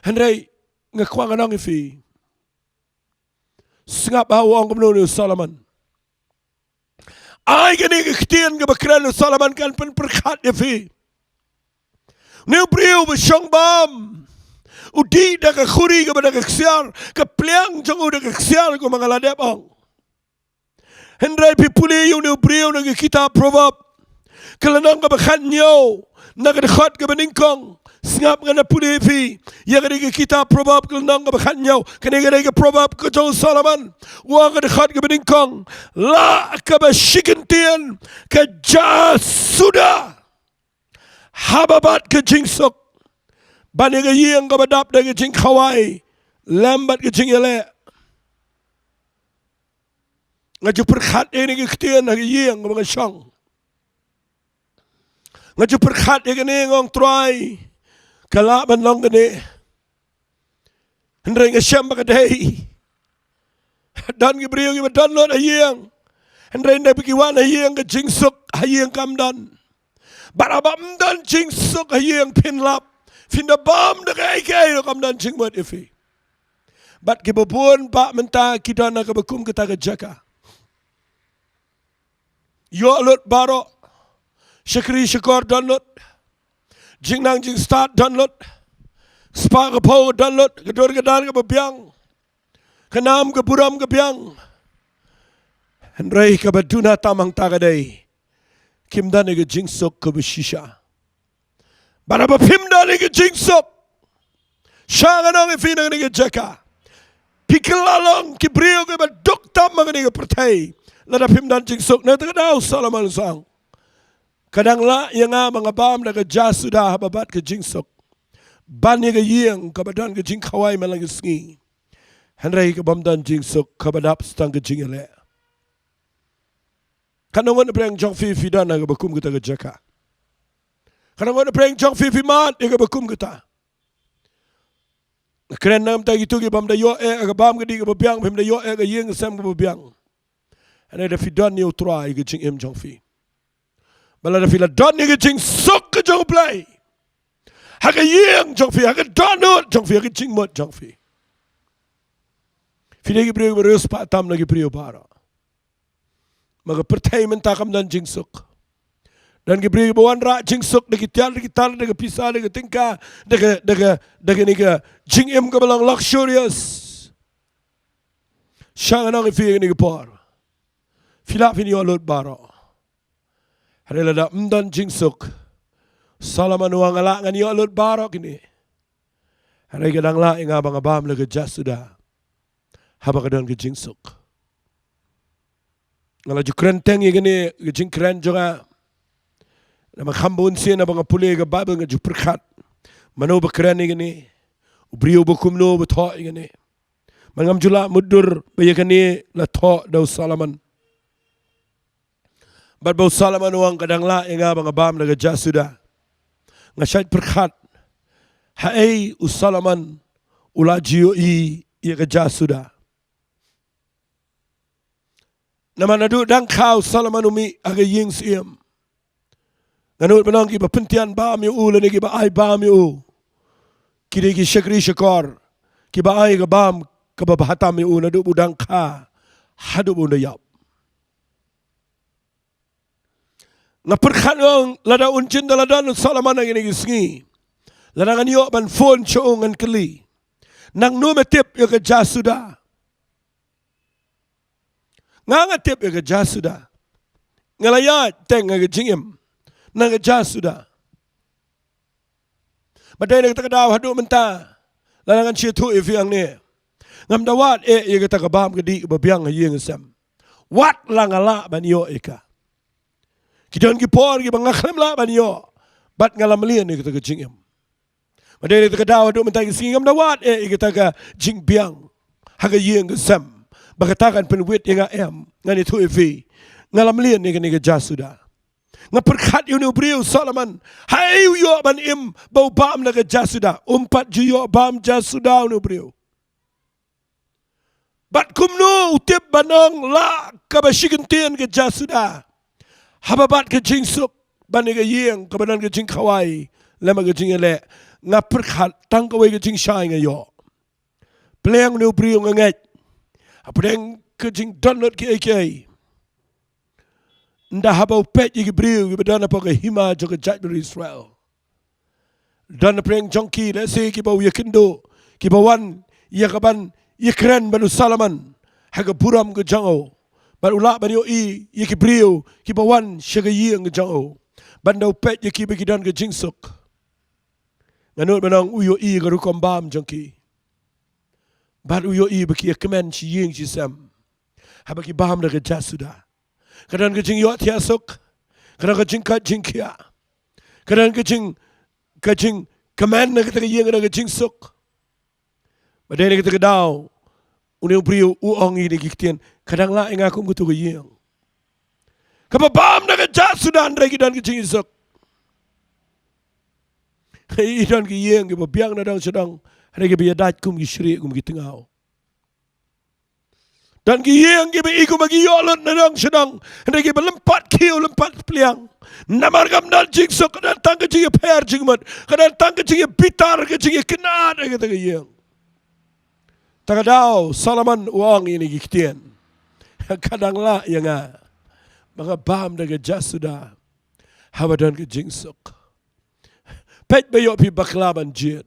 Henry ngakwang anong Phi sngap hawang ke menu Solomon ai ke ni ke ketien ke bakran Solomon kan pen perkat Phi ni priu besyong bam Udi dah ke khuri ke pada keksiar ke pliang jong udah keksiar ke mangaladep ong. Hendrai pi puli yung ni brio na kita proverb. Kelanang ke bakhan nyaw na ke dekat ke beningkong. Sngap ngana puli Phi. Ya ke kita proverb kelanang ke bakhan nyaw. Kene ke proverb ke jong Solomon. Wa ke dekat ke beningkong. La ke basyikintian ke jasuda. Hababat ke jingsok. Bani ke yeng ke badap dari jing kawai. Lambat ke jing yele. ngaju perkhat ini ketian hagi yang mga syang. Ngaju perkhat ini ngong try kala banlong gani. Hendray nga siyam bakaday. Dan gibriyo gi download hayang. Hendray na bikiwan hayang ka jingsuk hayang kamdan. Barabam dan jingsuk hayang pinlap. Findabam na kay kamdan jingmat ifi. Bat kibabuan ba menta kita na kabakum kita kajaka. Yo alut baro. Syakri syakor download. Jing nang jing start download. Spa kapaw download. Kador kadan kababiyang. Kanam kaburam kabiyang. Henry kabaduna tamang tagaday. Kimdan ega jingsok kabashisha. Baraba pimdan ega jingsok. Siya nang ifinang ega jaka. Pikilalong kibriyo kabadok tamang ega pertay. Lada pimdan jingsok na tagadaw salaman sang. Kadang la yang mga bam na kaja sudah hababat ke jingsok. Ban yang yang kabadan ke jing kawai malang sengi. Henry kabamdan jingsok kabadap stang ke jingele. Kanongon preng jong fi fidan na kabakum kita ke jaka. Kanongon preng jong fi mat ya kabakum kita. Keren nam ta gitu ke bam da yo kabam ke di kababiang bam da yo ke yang sam kababiang. Henry da fidan ni utrai ke jing jong fi. Bala da fila don ni ke jing sok ke jong play. Haka yang jong fi, haka donut jong fi, haka jing mot jong fi. Fila ki priyo berus pa tam lagi priyo para. Maka pertay mentakam dan jing sok. Dan ki priyo bawan ra jing sok dagi tial dagi tal dagi pisa dagi tingka dagi ni ke jing im ka balang luxurious. Siya nga nang ifi ni ke par. Fila fini olot bara. Harila da mdan jing sok. Salaman uang ala ngan yo alut barok ini. Haray kadang la nga bang abam laga jasuda. Haba kadang ke jingsuk. Ngala ju krenteng igani ke jing kren juga. Nama khambun siya na bang puli ga babel nga ju perkhat. Mano ba kren igani. Ubriyo ba kumno ba tho igani. Mangam jula mudur ba igani la tho daw salaman. Bat ba salaman uang kadang la nga bang abam laga jasuda. Ngasyad perkhat hae usalaman ulajiyo i kerja sudah. Nama nadu dang kau salaman umi aga ying siem. Nganut menang kiba pentian ba mi u lani kiba ai ba mi u. Kiri ki syakri syakor kiba ai ga bam kiba bahata mi u nadu budang ka hadu bunda yap. Nga perkhat ang lada uncin daladan salaman ang inigisngi. Lada nga niyo ban phone choong ang kali. Nang numetip yung kajasuda. Nga tip yung kajasuda. Nga layat teng nga kajingim. Nang kajasuda. Maday nagtakadaw hadu menta. Lada nga siya tu ifiyang ni. Ngam dawat yung katakabam kadi babiyang hayang isam. Wat lang ala ban yo ika. Kidan ki por ki bangaklam la ban yo. Bat ngalam lian ni kita ke jingim. Madai kita daw do mentang singam dawat kita ke jing biang. Haga yeng ke sam. Bagatakan penwit yang am ngani tu evi. Ngalam lian ni ke jasuda. Ngaperkat yun ubriu Solomon. Hai yo ban im bau bam na ke jasuda. Umpat juyo bam jasuda ubriu. Bat kumno utip banong la kabashigintian ke jasuda. Hababat ke jing sup bani ke yeng kebadan ke jing kawai lama ke jing ele ngaperkat tang kawai ke jing syai ngayo pleng nu priung nget apeng ke jing download ke AK nda habau pet ke priu ke badan apa ke hima jo ke jat Israel dan preng jongki le se ki bau yakindo ki bawan ya kaban ikren banu salaman haga buram ke jango Ban ulak ban yo i ki brio ki bawan syaga yeng ke jao. Ban dau pet ye ki begidan ke jingsuk. Nganut banang uyo i ke rukom bam jongki. Ban uyo i beki kemen si yeng si sam. Ha beki bam da ke jasuda. Kadan ke jing yo tiasuk. Kadan ke jing kat jing kia. Kadan ke jing kemen na ke yeng na ke jingsuk. Badai ke daw Unyong priyo uong ini giktian kadang la inga kum kutu giyang. Kapabam na kaja sudan regi dan kecing isok. Kai dan giyang kapabiyang na dang sedang regi biyadat kum gisri kum gitengau. Dan giyang gibe iku bagi yolot na dang sedang regi belempat kiu lempat peliang. Namar kam dan jing sok kadang tang kecing per jing mat kadang tang kecing bitar kecing kenat kata giyang. Takadaw, Salaman uang ini giktian. Kadang la yang mga bam daga jasuda. Hawadan ke jingsok. Peit Ioh Phi Bakla ban Jied.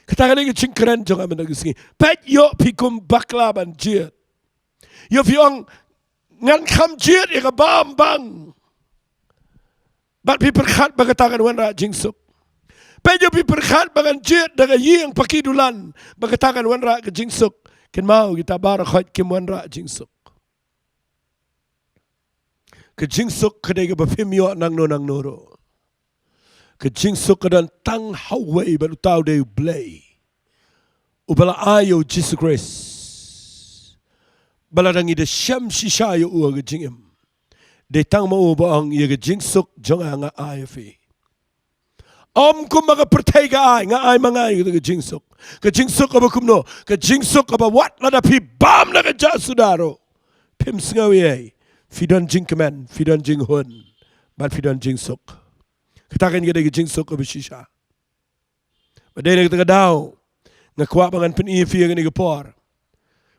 Katakan ini NONGKREN jangan mendagising. Peit Ioh Phi Bakla ban Jied. Ioh Phi ong ngan kam Jied ika bam bang. Bat pi perkat bagatakan wanra jingsok. Peit Ioh Phi perkat bagan Jied daga ying pakidulan bagatakan wanra ke jingsok ken mau kita barakhat kim wanra jingsok ke jingsok kedai ke bafimyo nang noro ke jingsok kedan tang hawai baru tahu deu blay ubala ayo Jesus Christ baladangi de syam shisha yo ke jingem de tang mau baang ye ke jingsok jonga nga Ioh Phi kum mga pertega ay nga ay mga ay jingsok. Ka jingsok aba kumno. Ka jingsok aba wat lada pi bam na ka jasudaro. Pim singawi ay. Fidan jingkemen, fidan jinghun. Bat fidan jingsok. Katakan kita ka jingsok aba shisha. Badai na kita daw. Nga kwa bangan pin Ioh Phi nga nigapor.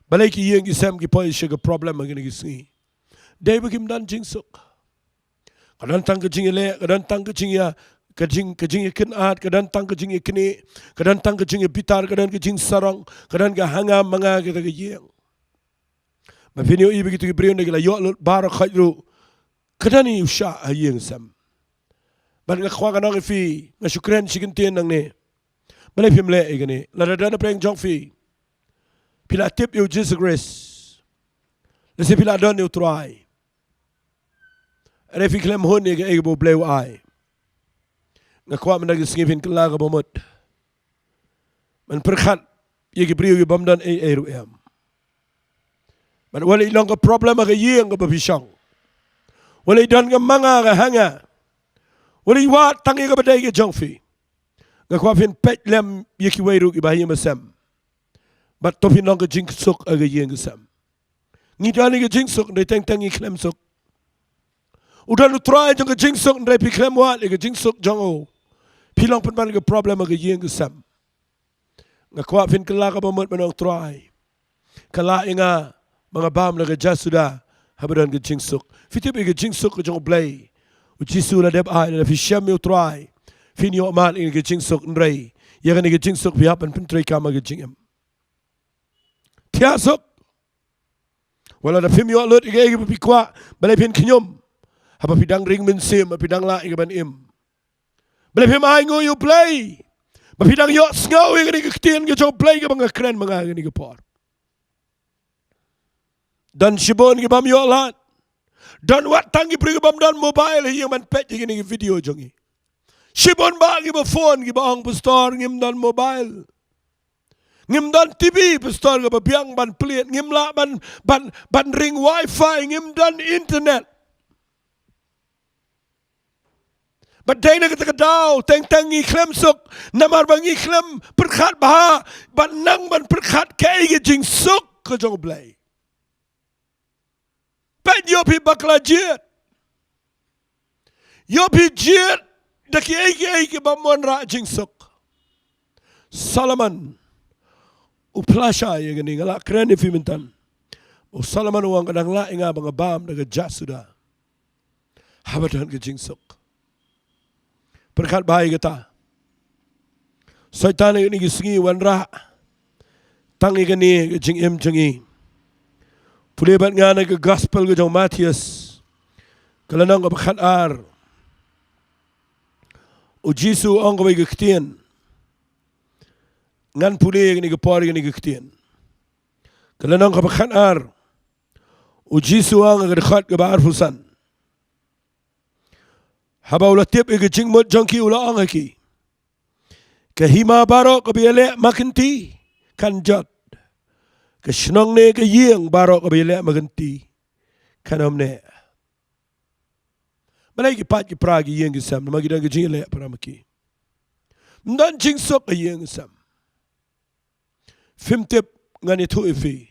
Balay ki yung isam ki po isya ka problem nga nigisingi. Day bagim dan jingsok. Kadantang ka jingile, kadantang ka jingya. Kajing kenat, kadang tang kajing kini, kadang tang kajing bitar, kadang kajing sarang, kadang hangam manga kita kajing. Mapinyo ibu gitu kibriyo na kila yolot barak khajru, kadang ni usha ayeng sam. Ban ngakwa kanang Phi, ngasyukren sikintian nang ne. Balay pimle igani, ladadana preng Ioh Phi. Pila tip yu Jesus Christ. Lasi pila don yu try. Ada Phi klem hun ega bo blew ai. Ngakwa menagis ngipin kelaga bomot. Man perkat ye gibriyo ye bamdan ru em. Man wala ilang ka problem ka yeng ka babisang. Wala idan ka mga ka hanga. Wala iwat tangi ka baday ka Ioh Phi. Ngakwa fin pet lem ye kiwairu ibahiya masam. Bat topin lang ka jingsok aga yeng kasam. Ngidani ka jingsok na teng-teng iklem sok. Udah lu try jang ka jingsok na pi klem wat ka jingsok jang o. Pilang pun ke problem aga yeng kesam. Ngakwa fin kala ka bamot manong try. Kala inga mga bam na gaja suda habadan ke jingsok. Fitip ke jingsok ke jong blay. Ujisu na deb ay na fi syam yo try. Fin yo amat inga ke jingsok nray. Ya kan ke jingsok bihapan pintray kama ke jingem. Tiasok. Wala na fim yo alot iga igi papikwa balay pin kinyom. Haba pidang ring minsim pidang la iga ban im. Balay pimay ngo yung play. Mapidang yung sngaw yung nagkaktiyan ka yung play ka mga kren mga nagkapor. Dan sibon ka bam yung lahat. Dan watang ipri ka bam dan mobile yung man pet yung video yung. Sibon ba ang iba phone, iba ang pastor, ngim dan mobile. Ngim dan TV, pastor ka ba biyang ban pelit. Ngim la ban ring wifi, ngim dan internet. Baday na kita kadaw, teng-teng iklem sok, namar bang iklem perkat baha, banang ban perkat kaya jing sok ke jong blay. Peit Ioh Phi Bakla Jied. Ioh Phi Jied, daki eike bamuan ra jing sok. Salaman, uplasya yang ini ngalak keren ni fimintan. O Salaman uang kadang la inga bang abam daga jasuda. Habadan ke jing sok. Perkat bahaya kita. Syaitan ini gisingi wanra. Tangi kani jing im jengi. Pulibat ngana ke gospel ke jong Matius. Kalanang ke perkat ar. Ujisu ang ke bagi ketien. Ngan puli kani ke pori kani ke ketien. Kalanang ke perkat ar. Ujisu ang ke dekat ke bar fusan. Haba ulah tiap ke jingmut jangki ulah ang haki. Ke hima barok ke biale makinti kan jat. Kesenong ne ke yang barok ke bela maganti. Kanam ne. Malai ki pat ki pragi yang ke sam. Magi dan ke jing le para maki. Mdan jing sok ke yang ke sam. Fim tip ngani tu ifi.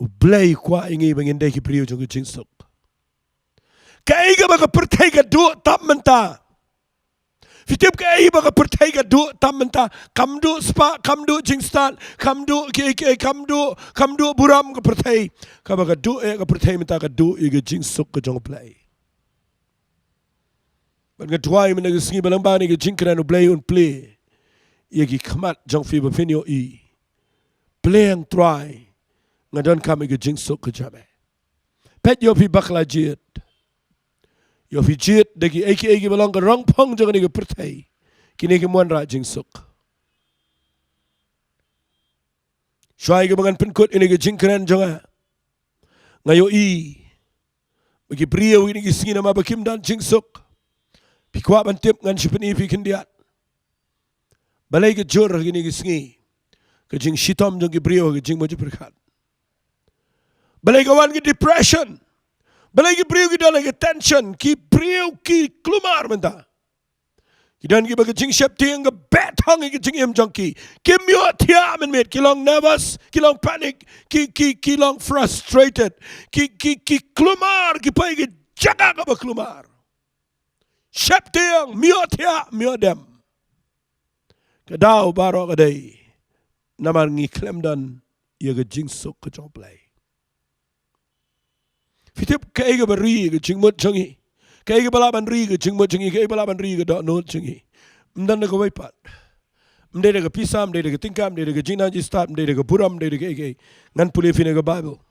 Ublay kwa ingi bangin dai ki priyo jong ke jing sok. Kaiga baga pertai ka du tam menta. Fitip kai baga pertai ka du tam menta. Kam du spa, kam du jingstan, kam du ke kam du buram ka pertai. Ka baga du ka pertai menta ka du iga jing sok ka jong play. Ban ga tuai mena ga singi balang bani ga jing kran play un play. Igi khamat jong fi ba finio I. Play ang try. Ngadon kam iga jing sok ka jame. Peit Ioh Phi Bakla Jied. Ioh Phi Jied dagi eki balong ka rong pong jangan iga pertai. Kini ke muan ra jing sok. Syai ke bangan penkut ini ke jing kran jonga. Ngayo I. Bagi priyo ini ke singi nama bakim dan jing sok. Pikwa bantip ngan sipeni fi kendiat. Balai ke jor ini ke singi. Ke jing shitom jong ke priyo ke jing mojo perkat. Balai kawan ke depression. Balai ki priyo ki dalam ke tension. Ki priyo ki kelumar menta. Ki dan ki bagi jing syap tiang ke betong ki jing em jong ki. Ki miot tia men met. Ki long nervous. Ki long panic. Ki long frustrated. Ki kelumar. Ki pai ki jaga ka ba kelumar. Syap tiang miot tia miot dem. Kadau baro kadai. Namar ngi klem dan. Ia ke jing sok ke jong play. Fitip kaiga bari ke jingmut jangi. Kaiga balaban ri ke jingmut jangi. Kaiga balaban ri ke dok not jangi. Mdan na ke waipat. Mde ke pisam, mde ke tingkam, mde ke jingna jistat, mde ke buram, mde ke eke. Ngan puli fina ke Bible.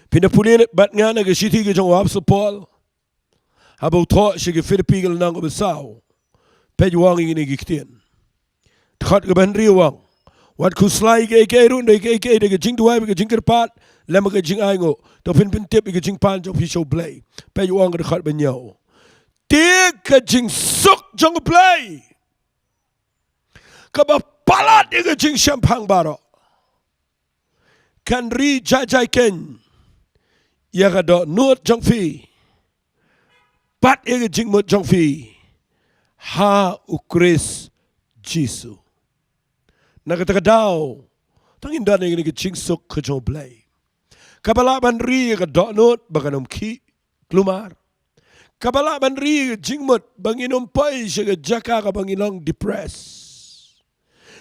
Pina puli bat ngana ke siti ke jong wap Paul. Habau thok si ke Filipi ke lanang ke besau. Pej wang ini ke kitien. Takhat ke ban ri wang. Wat kuslai ke eke run de ke eke de ke jing tuai ke jing kerpat. Lama ke jing aingo, to pin tip ke jing pan jong pisau play. Pej wang ke dekat benyau. Tik ke jing sok jong play. Ke bapalat ke jing syampang baro. Kan ri jai ken. Ya ke do nut jong fi. Pat ke jing mut jong fi. Ha ukris Jisu. Nak kata kadau. Tangin dan ini ke jing sok ke jong play. Kabalaban ri ke doknot baganum ki kelumar. Kabalaban ri ke jingmut banginum pai syega jaka ka bangilong depress.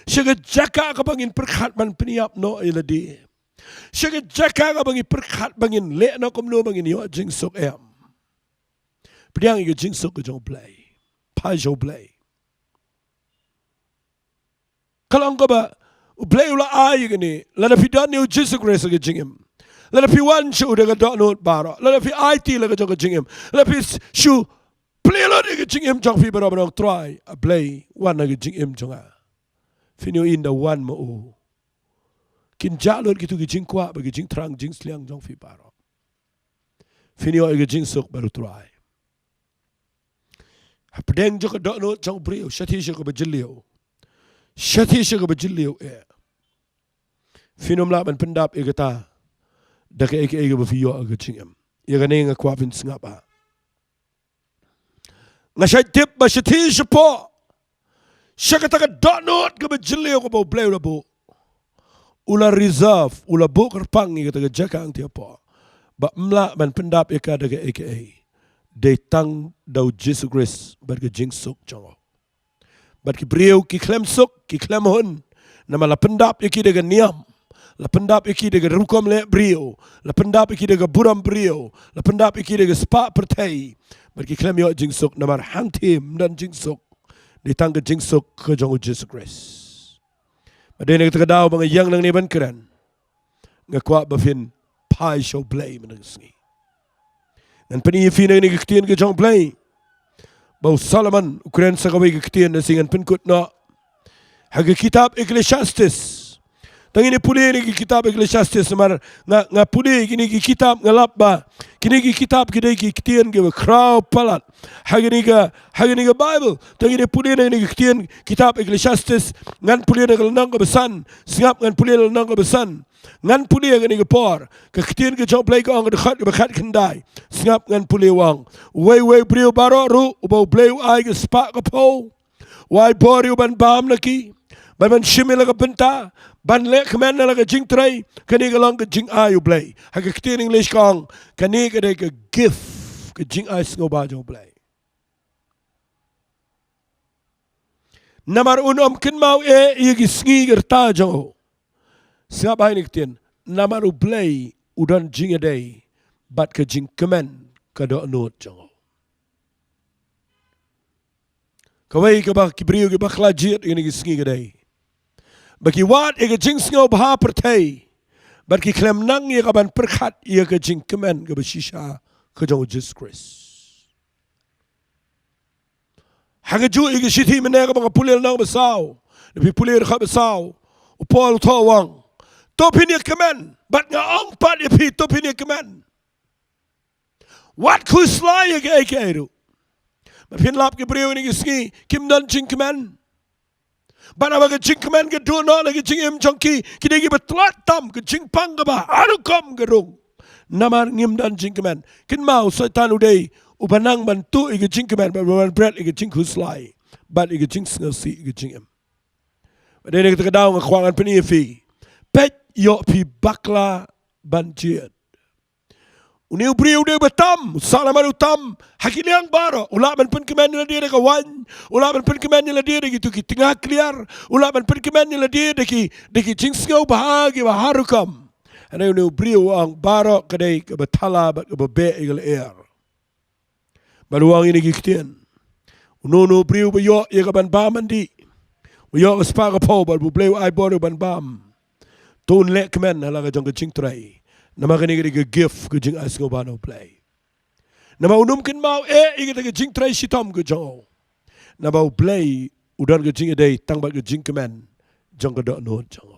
Syega jaka ka bangin perkhat man peniap no iladi. Syega jaka ka bangin perkhat bangin le no komno bangin yo jing sok em. Pediang ke jing sok ke jong play. Pai jong play. Kalau engkau ba play ula ai gini, lada pidan ni Jesus Christ ke jingem. Lada pi wan shu de dok not baro. Lada pi IT la jong jingem. Lada pi shu play lo de jingem jong fi baro baro try a play wan na jingem jonga. Finio in the one mo o. Kin jalot gitu jing kwa bagi jing trang jing sliang jong fi baro. Finio e jing sok baru try. Pedeng jo dok not jong brio shati shu ko bajilio. Shati shu ko bajilio e. Finom la ban pendap e kata. Dake eke bafiyo aga chingem. Ia gane nga kwapin singapa. Nga syai tip ba syati syapo. Syakata ka donut ka bajilio ka ba play bo. Ula reserve, ula bo kerpang ni kata ka jaka ang tiapo. Ba mla man pendap eka dake eke. Day tang daw Jesus Christ bad ka jing sok chongo. Bad ki brio ki klem sok, ki klem hun. Nama la pendap eki daga niam. La pendap iki de rukom le brio, la pendap iki de buram brio, la pendap iki de spa pertai. Berki klem yo jing sok namar hang tim dan jing sok. Ditang ke jing sok ke jong Jesus Christ. Madene kita kadau bang yang nang ni ban keren. Ngakwa bafin pai show play menangi. Dan pani fi nang ni kitien ke jong play. Bau Solomon Ukraine sa kawai kitien na singan penkut na. Haga kitab Ecclesiastes. Tangi ni puli ni kitab Ecclesiastes semar nga puli kini kitab ngalap ba. Kini kitab kini kitian ke crow palat. Hagini ga Bible. Tangi ni puli ni kitian kitab Ecclesiastes ngan puli ni nang ke besan. Singap ngan puli nang ke besan. Ngan puli yang ni ke por. Ke kitian ke jauh play ke ang dekat ke bekat kendai. Singap ngan puli wang. Wei brio baro ru ubau play ai ke spak ke po. Wai bori uban bam lagi. Ban shimila ka benta, ban le kemen na ka jing tray, kani ka lang ka jing ayu play. Haka kiti English kong, kani ka de ka gift, ka jing ay singo ba jong play. Namar unom kin mau iya gisngi gerta jong. Siapa hay niktin, namar u play, udan jing aday, bat ka jing kemen, ka do anot jong. Kawai ka ba kibriyo ka bakla jied, ini gisngi gaday. Bagi wat ia jing singo bah pertai, bagi klem nang ia kaban perkat ia ke jing kemen ke bersisa ke jauh Jesus Christ. Hagaju ia ke siti mana ke bang pulir nang besau, lebih pulir khat besau, upol tawang, topin ia kemen, bat ngang pat ia pi topin ia kemen. Wat kuslai ia ke itu, bapin lap ke beriu ini kesengi kim dan jing kemen. Bana baga jing kemen ke dono lagi jing em jongki kini gi betlat tam ke jing pang ke bah aru kom gerung namar ngim dan jing kemen kin mau setan udai ubanang bantu ige jing kemen ban bread ige jing huslai ban ige jing ngasi ige jing em ade ne kita daw ngakwangan Peit Ioh Phi Peit Ioh Phi Bakla ban Jied Uniu beriu dia betam, salaman utam, hakiliang baro, ulak man pen kemen nila dia kawan, ulak man pen kemen nila dia gitu ki tengah clear, ulak man pen kemen nila dia deki jing sengau bahagi baharukam. Ana uniu beriu ang baro kadai ke betala ke bebe igal air. Baruang ini giktian. Unono beriu bayok ia kaban bamandi. Bayok spa ke pau baru bleu ai boro ban bam. Tun lek kemen hala ke jong ke jing trai. Nama kini ke gift ke jing as ngobano play. Nama unum kin mau ike ke jing tray sitom ke jong. Nama play udan ke jing day tang bat ke jing kemen jong ke dok no jong.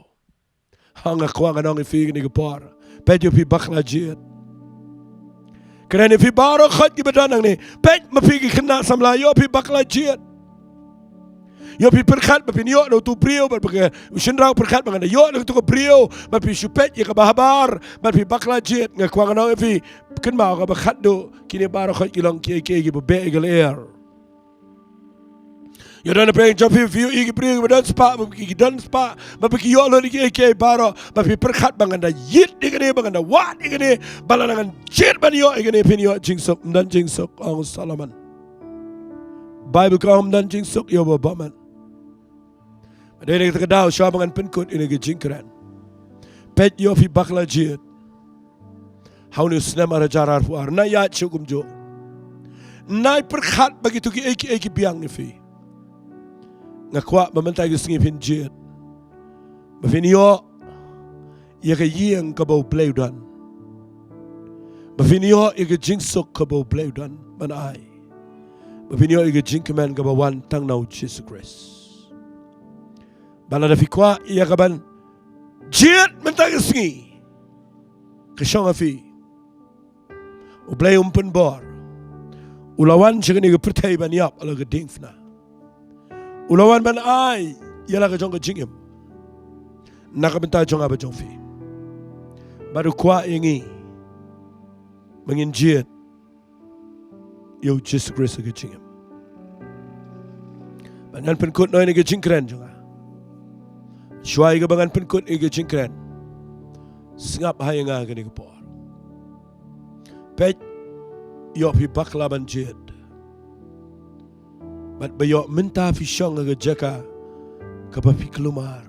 Hang akwa nganong ifi ni ke por. Peit Ioh Phi Bakla Jied. Kerana fi baro khat ki badanang ni. Peit mafi ki kena samla Ioh Phi Bakla Jied. Ioh Phi perkat bapin yo no tu brio bapin usinrau perkat bangana yo no tu ko brio bapin supet ya ka bahabar bapin bakla jied ngakwang no fi ken mau ka bakhat do kini baro khat kilong ki ki be egal air yo dan pe Ioh Phi view igi brio dan spa ki dan spa bapin yo lo ki ki baro bapin perkat bangana yit digane bangana wat digane balanangan jied ban yo igane pin yo jingsok dan jingsok ang salaman Bible kaum dan jingsok yo baman ada yang kita tahu syabangan penkut ini ke jingkran. Peit Ioh Phi Bakla Jied. Haunu senam arajarar puar. Na ya cukum jo. Na perkat begitu ki eki biang ni fi. Ngakwa mementai ke sengi pin Jied. Bafin yo ia ke yieng ke bau bleudan. Bafin yo ia ke jingsok ke bau bleudan manai. Bafin yo ia ke jingkeman ke bawan tang nau Jesus Christ. Bala da fikwa ia kaban Jied mentang sengi kesyong afi ublay umpen bor ulawan chegani ke pertai ban yap ala ke dingfna ulawan ban ai yala ke jong ke jingem nak benta jong aba jong fi baru kwa ingi mengin Jied yo Jesus Christ ke jingem banan penkut noi ni ke jingkren jong Syuai ke bangan penkut ike jingkren. Sengap hai nga kini kepor. Peit Ioh Phi Bakla ban Jied. Bat bayok minta fi syong ke jaka ke papi kelumar.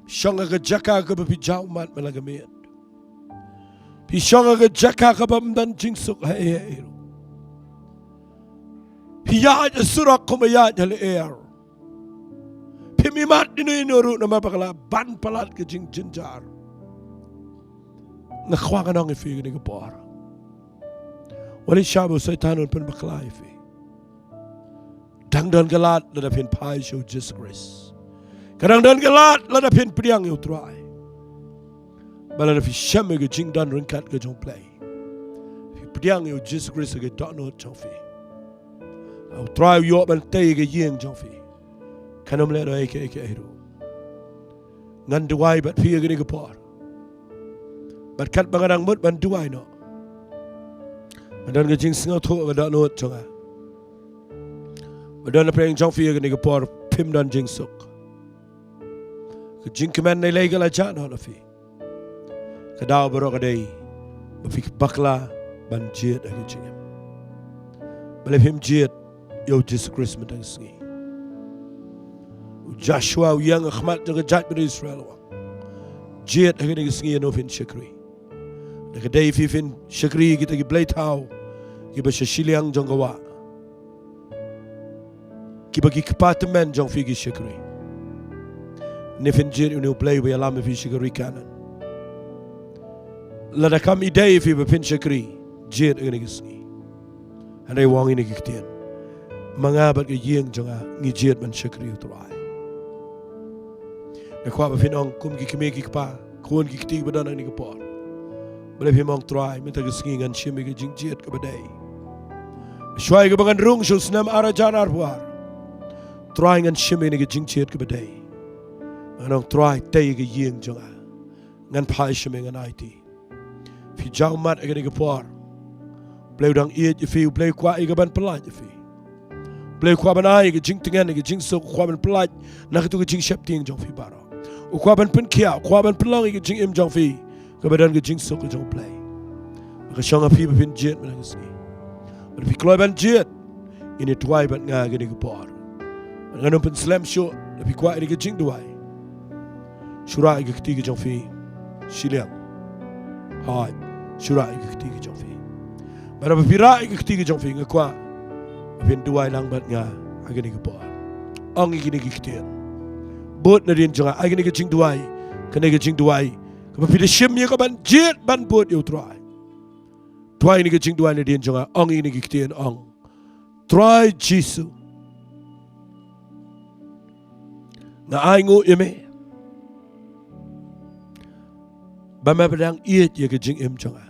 Syong ke jaka ke papi jaumat malagamit. Fi syong ke jaka ke pamdan jingsuk hai. Fi yaad surak kumayad hal air. Pimimat inu nama bakla ban palat ke jing jinjar. Nakwang anong ifi ni kapor. Wali shabu setanun pen bakla ifi. Dang dan galat na pin pai show Jesus Christ. Kadang dan gelat lada pin priang yu try. Balana fi shame ge jing dan ringkat ge jong play. Fi priang yu Jesus Christ ge dot no jong fi. Au try yu ban tay ge yeng jong fi. Kanom le no eke hero. Ngan duai bat fi ge ni ge por. Bat kat bangadang mut ban duai no. Dan ge jing singa tho ge dot no jong a. Badan preng jong fi ge ni ge por pim dan jing sok. Jing kemen nei legal aja no na fi. Kadau baro kadai. Bafik bakla ban jied agi jingem. Balep him jied yo Jesus Christ mentang singi. Joshua yang akhmat jaga jat bin Israel wa. Jied agi ni singi no fin shakri. Kadai fi fin shakri kita gi blai tau. Ki ba shiliang jonggawa. Ki bagi kepatemen jong fi gi shakri. Nifin jied unu play we alam fi shakri kanan. Lada kam idei fi bapin shakri jied unu gisni. Andai wang ini kiktian. Mangabat ke yeng jonga ngi jied man shakri utrai. Nakwa bapin ong kum ki kime ki pa kuon ki kiti badan ni kapor. Boleh fi mong try minta gisni ngan shimi ke jing jied ke badai. Shwai ke bangan rung shul snam arajan arwar. Try ngan shimi ni ke jing jied ke badai. Anong try tay ke yeng jonga ngan pai shimi ngan IT. Fi jauh mat agak ni kapor. Bleu dang iet je fi bleu kwa iga ban pelat je fi. Bleu kwa ban ai ke jing tengan ke jing sok kwa ban pelat nak tu ke jing shap ting jong fi baro. U kwa ban pen kia kwa ban pelang ke jing im jong fi ke badan ke jing sok ke jong play. Ke shang api bapin jied mana ke sini. But fi kloi ban jied ini tuai ban nga ke ni kapor. Ngan pen slam shot tapi kwa ini ke jing tuai. Shura ke keti ke jong fi shiliang. Hai shura ke keti ke jong fi. Bara bapira ke keti ke jong fi ngakwa. Apin duai lang bat nga agani ke por. Ong igini ke ketian. Bot na din jonga agani ke jing duai. Kana ke jing duai. Ka bapira shim ye ka ban jied ban bot yo try. Tuai ni ke jing duai na din jonga ong igini ke ketian ong. Try Jisu. Na ai ngo ime. Bama pedang iet ye ke jing im jonga.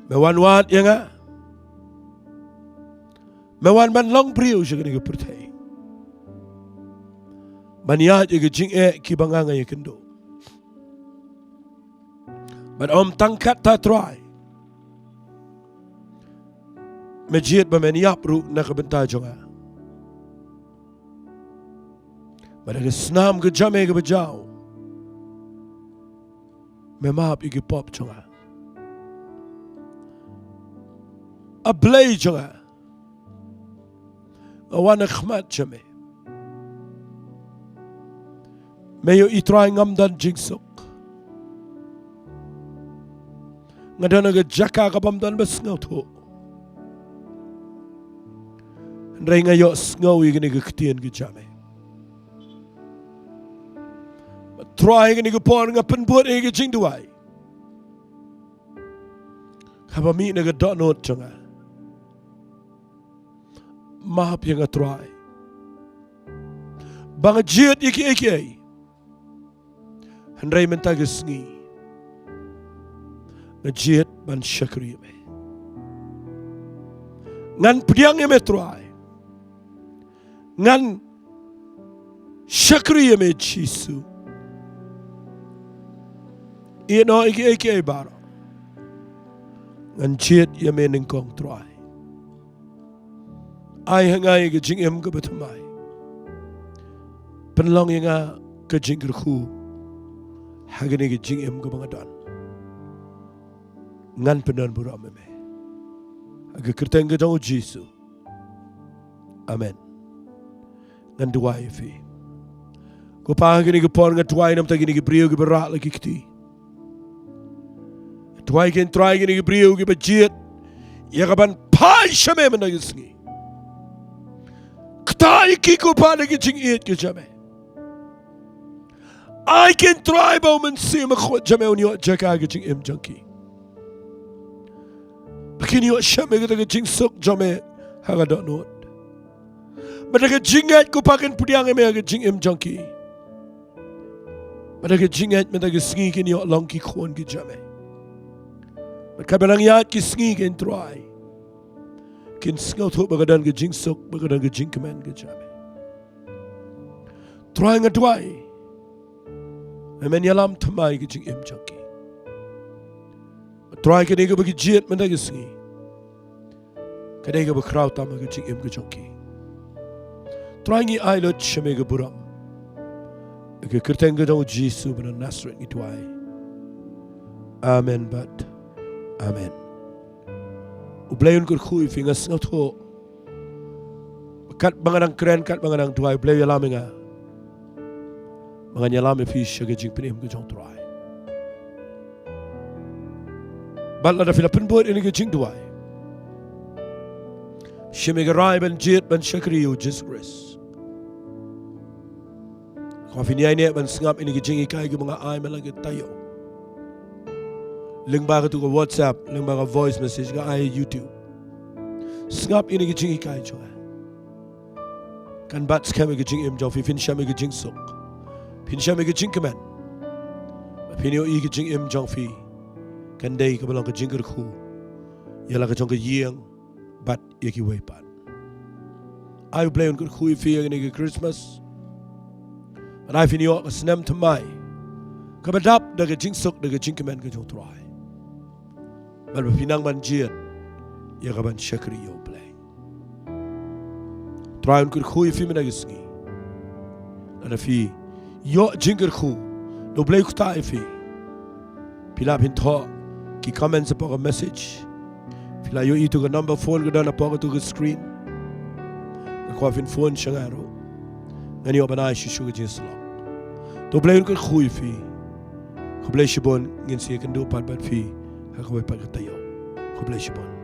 Mewan wat ye nga. Mewan ban long priu je ke pertai. Baniat ye ke jing ki banganga ye kendo. But om tangkat ta try. Mejiet ba meniap ru na ke benta jonga. Bada ke snam ke jame ke bejau. Memap igi pop jonga. A blay jonga. A wana khmat jame. Mayo itry ngam dan jigsok. Ngadana ga jaka ka bam dan bas ngaw to. Ndray ngayo ngaw igini ga ktien ga jame. Try igini ga por nga penbuat igi jing duai. Kabami na ga donot jonga. Mahap yang try. Bang jied iki. Handray menta gisngi. Jied ban shakri me. Ngan pediang me try. Ngan shakri me Jisu. Ino iki baro. Ngan jied me ningkong try. Ai hangai ke jing em ke betamai. Penlong yang ke jing kerku. Hagani ke jing em ke bangadan. Ngan penan buram me. Aga kerteng ke jauh Jisu. Amen. Ngan duai fi. Ko pa hagani ke por ngan duai nam tagini ke brio ke berak lagi kiti. Duai ke try gini ke brio ke bejiet. Ya kaban pai shame menagisngi. Ktai kiko pa lagi jing iet ke jame. I can try ba man si makhot jame unyo jaka ke jing im junkie. Bakini yo shame ke jing sok jame haga dot not. Mereka jingat ku pakai pudiang mereka jingim jangki. Mereka jingat mereka sengi kini orang longki kuan ki jame. Mereka bilang yat ki sengi kin try. Kin sengau tu bagadan ke jing sok bagadan ke jing kemen ke jame. Try ngadwai. Memen yalam tamai ke jingim jangki. Try kini ke bagi jied mereka sengi. Kadai ke berkerau tamu ke jingim ke jangki. Try ai lot shame ke buram. Ke kerteng ke dong Yesus benar Nasret itu ai. Amen but amen. Ublayon kur kui fingas ngato. Kat banganang keren kat banganang tuai blay yalaminga. Mangan yalami fish ke jing penim ke jong tuai. Bala da Filipin buat ini ke jing tuai. Shame ke rai ban Jied ban Shakri Ioh Jesus. Kafinya ini ban sengap ini ke jing ikai ke mga ai malagi tayo. Lengba ke tu ke WhatsApp, lengba ke voice message ke ai YouTube. Sengap ini ke jing ikai jo. Kan bat skam ke jing im jo fi fin shame ke jing sok. Fin shame ke jing kemen. Fin yo i ke jing im jo fi. Kan day ke belang ke jing ke khu. Yala ke jong ke yeng bat yaki way pat. Ai play on ke khu fi ini ke Christmas. And I fin yo ke snem tamai. Ke badap da ke jing sok da ke jing kemen ke jong try. Bal pinang ban Jied ya ka ban Shakri Ioh play. Try on ke khu fi mena gisngi. Ada fi yo jing ke khu do play ku ta fi. Pila pin tho ki comments upon a message. Pila yo itu ke number phone ke dan apa ke tu ke screen. Ko fin phone shangaro. Ngani yo banai shishu ke jing salong. Do play on ke khu fi. Ko play shibon ngin si kan do pat bat fi. Aku boleh pakai tayo. Aku boleh shibon.